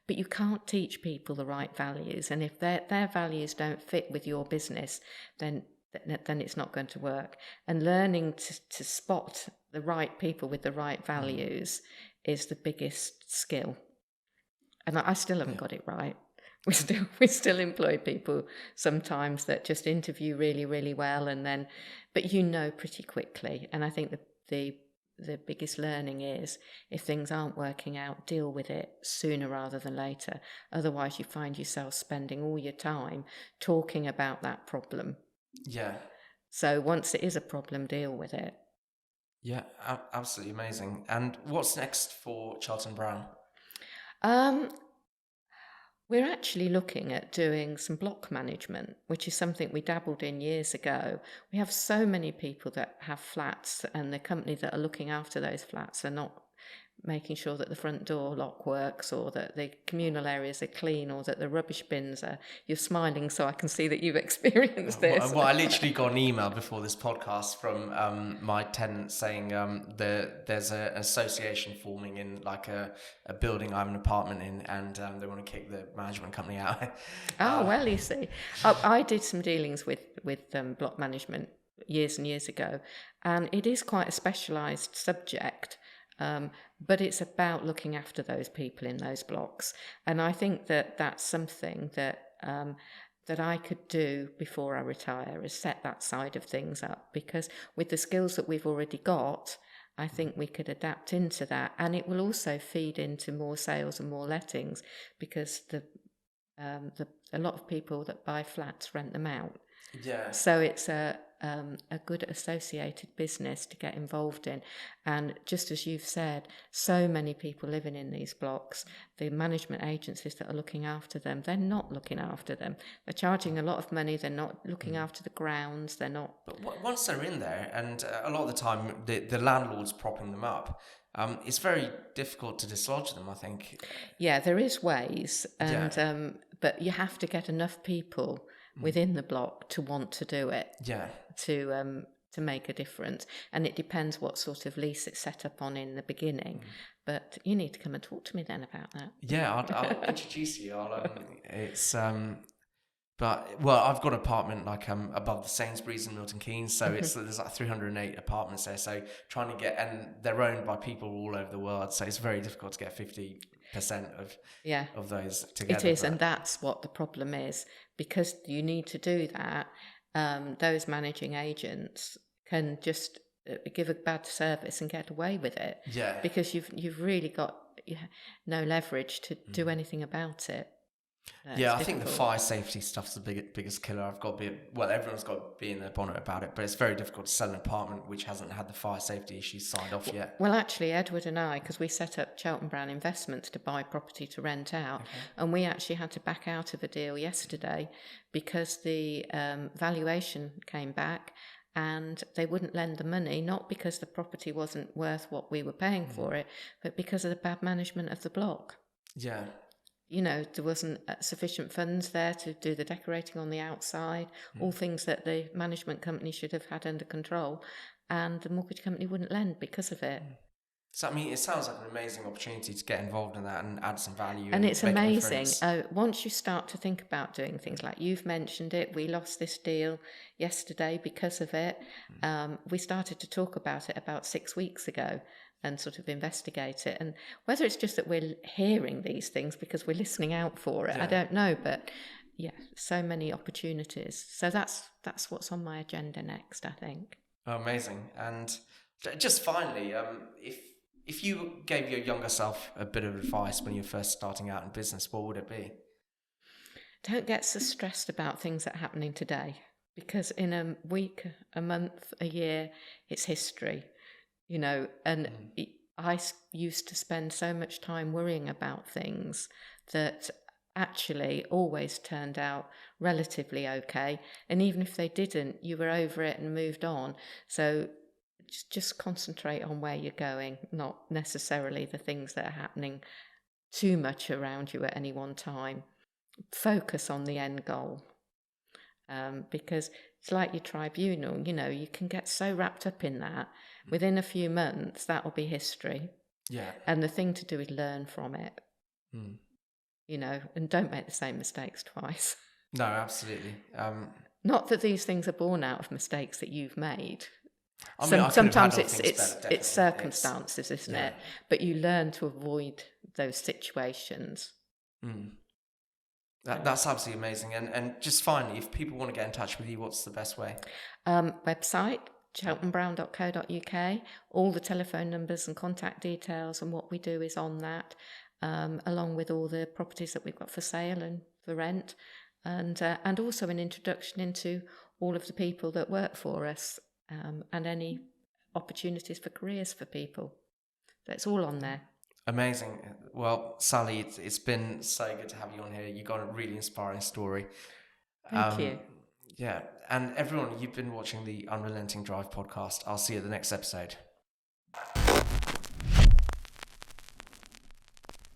But you can't teach people the right values, and if their values don't fit with your business, then it's not going to work. And learning to spot the right people with the right values is the biggest skill. And I still haven't got it right. We still employ people sometimes that just interview really, really well, and then, but pretty quickly. And I think the biggest learning is, if things aren't working out, deal with it sooner rather than later. Otherwise, you find yourself spending all your time talking about that problem. Yeah. So once it is a problem, deal with it. Yeah, absolutely amazing. And what's next for Chelton Brown? We're actually looking at doing some block management, which is something we dabbled in years ago. We have so many people that have flats, and the company that are looking after those flats are not making sure that the front door lock works, or that the communal areas are clean, or that the rubbish bins are... You're smiling so I can see that you've experienced this. Well, I literally got an email before this podcast from my tenant saying there's an association forming in like a building I have an apartment in, and they want to kick the management company out. Well, you see. I did some dealings with block management years and years ago, and it is quite a specialised subject. But it's about looking after those people in those blocks, and I think that that's something that that I could do before I retire, is set that side of things up, because with the skills that we've already got, I think we could adapt into that, and it will also feed into more sales and more lettings, because a lot of people that buy flats rent them out. Yeah. So it's a good associated business to get involved in. And just as you've said, so many people living in these blocks, the management agencies that are looking after them, they're not looking after them. They're charging a lot of money. They're not looking after the grounds. They're not. But once they're in there, and a lot of the time the landlord's propping them up, it's very difficult to dislodge them, I think. Yeah, there is ways, and but you have to get enough people within the block to want to do it. Yeah. To make a difference, and it depends what sort of lease it's set up on in the beginning. But you need to come and talk to me then about that. Yeah, I'll introduce you. It's but well, I've got an apartment like above the Sainsbury's in Milton Keynes, so there's like 308 apartments there. So trying to get, and they're owned by people all over the world, so it's very difficult to get 50% of those together. It is, and that's what the problem is, because you need to do that. Those managing agents can just give a bad service and get away with it. Yeah. Because you've really got no leverage to do anything about it. I think the fire safety stuff's the biggest killer. Everyone's got to be in their bonnet about it, but it's very difficult to sell an apartment which hasn't had the fire safety issues signed off yet. Well, actually, Edward and I, because we set up Chelton Brown Investments to buy property to rent out, and we actually had to back out of a deal yesterday because the valuation came back and they wouldn't lend the money, not because the property wasn't worth what we were paying for it, but because of the bad management of the block. Yeah. There wasn't sufficient funds there to do the decorating on the outside, all things that the management company should have had under control, and the mortgage company wouldn't lend because of it. So, I mean, it sounds like an amazing opportunity to get involved in that and add some value. And it's amazing. Once you start to think about doing things like you've mentioned it, we lost this deal yesterday because of it. We started to talk about it about 6 weeks ago and sort of investigate it. And whether it's just that we're hearing these things because we're listening out for it, I don't know. But yeah, so many opportunities. So that's what's on my agenda next, I think. Oh, amazing. And just finally, if you gave your younger self a bit of advice when you were first starting out in business, what would it be? Don't get so stressed about things that are happening today, because in a week, a month, a year, it's history. And I used to spend so much time worrying about things that actually always turned out relatively okay. And even if they didn't, you were over it and moved on. So just concentrate on where you're going, not necessarily the things that are happening too much around you at any one time. Focus on the end goal. Because it's like your tribunal, you can get so wrapped up in that. Within a few months, that will be history. Yeah. And the thing to do is learn from it, and don't make the same mistakes twice. No, absolutely. Not that these things are born out of mistakes that you've made. I mean, Sometimes it's it's circumstances, isn't it? But you learn to avoid those situations. That's absolutely amazing. And just finally, if people want to get in touch with you, what's the best way? Website, cheltonbrown.co.uk. All the telephone numbers and contact details and what we do is on that, along with all the properties that we've got for sale and for rent, and also an introduction into all of the people that work for us, and any opportunities for careers for people. That's all on there. Amazing. Well, Sali, it's been so good to have you on here. You got a really inspiring story. Thank you. Yeah. And everyone, you've been watching the Unrelenting Drive podcast. I'll see you at the next episode.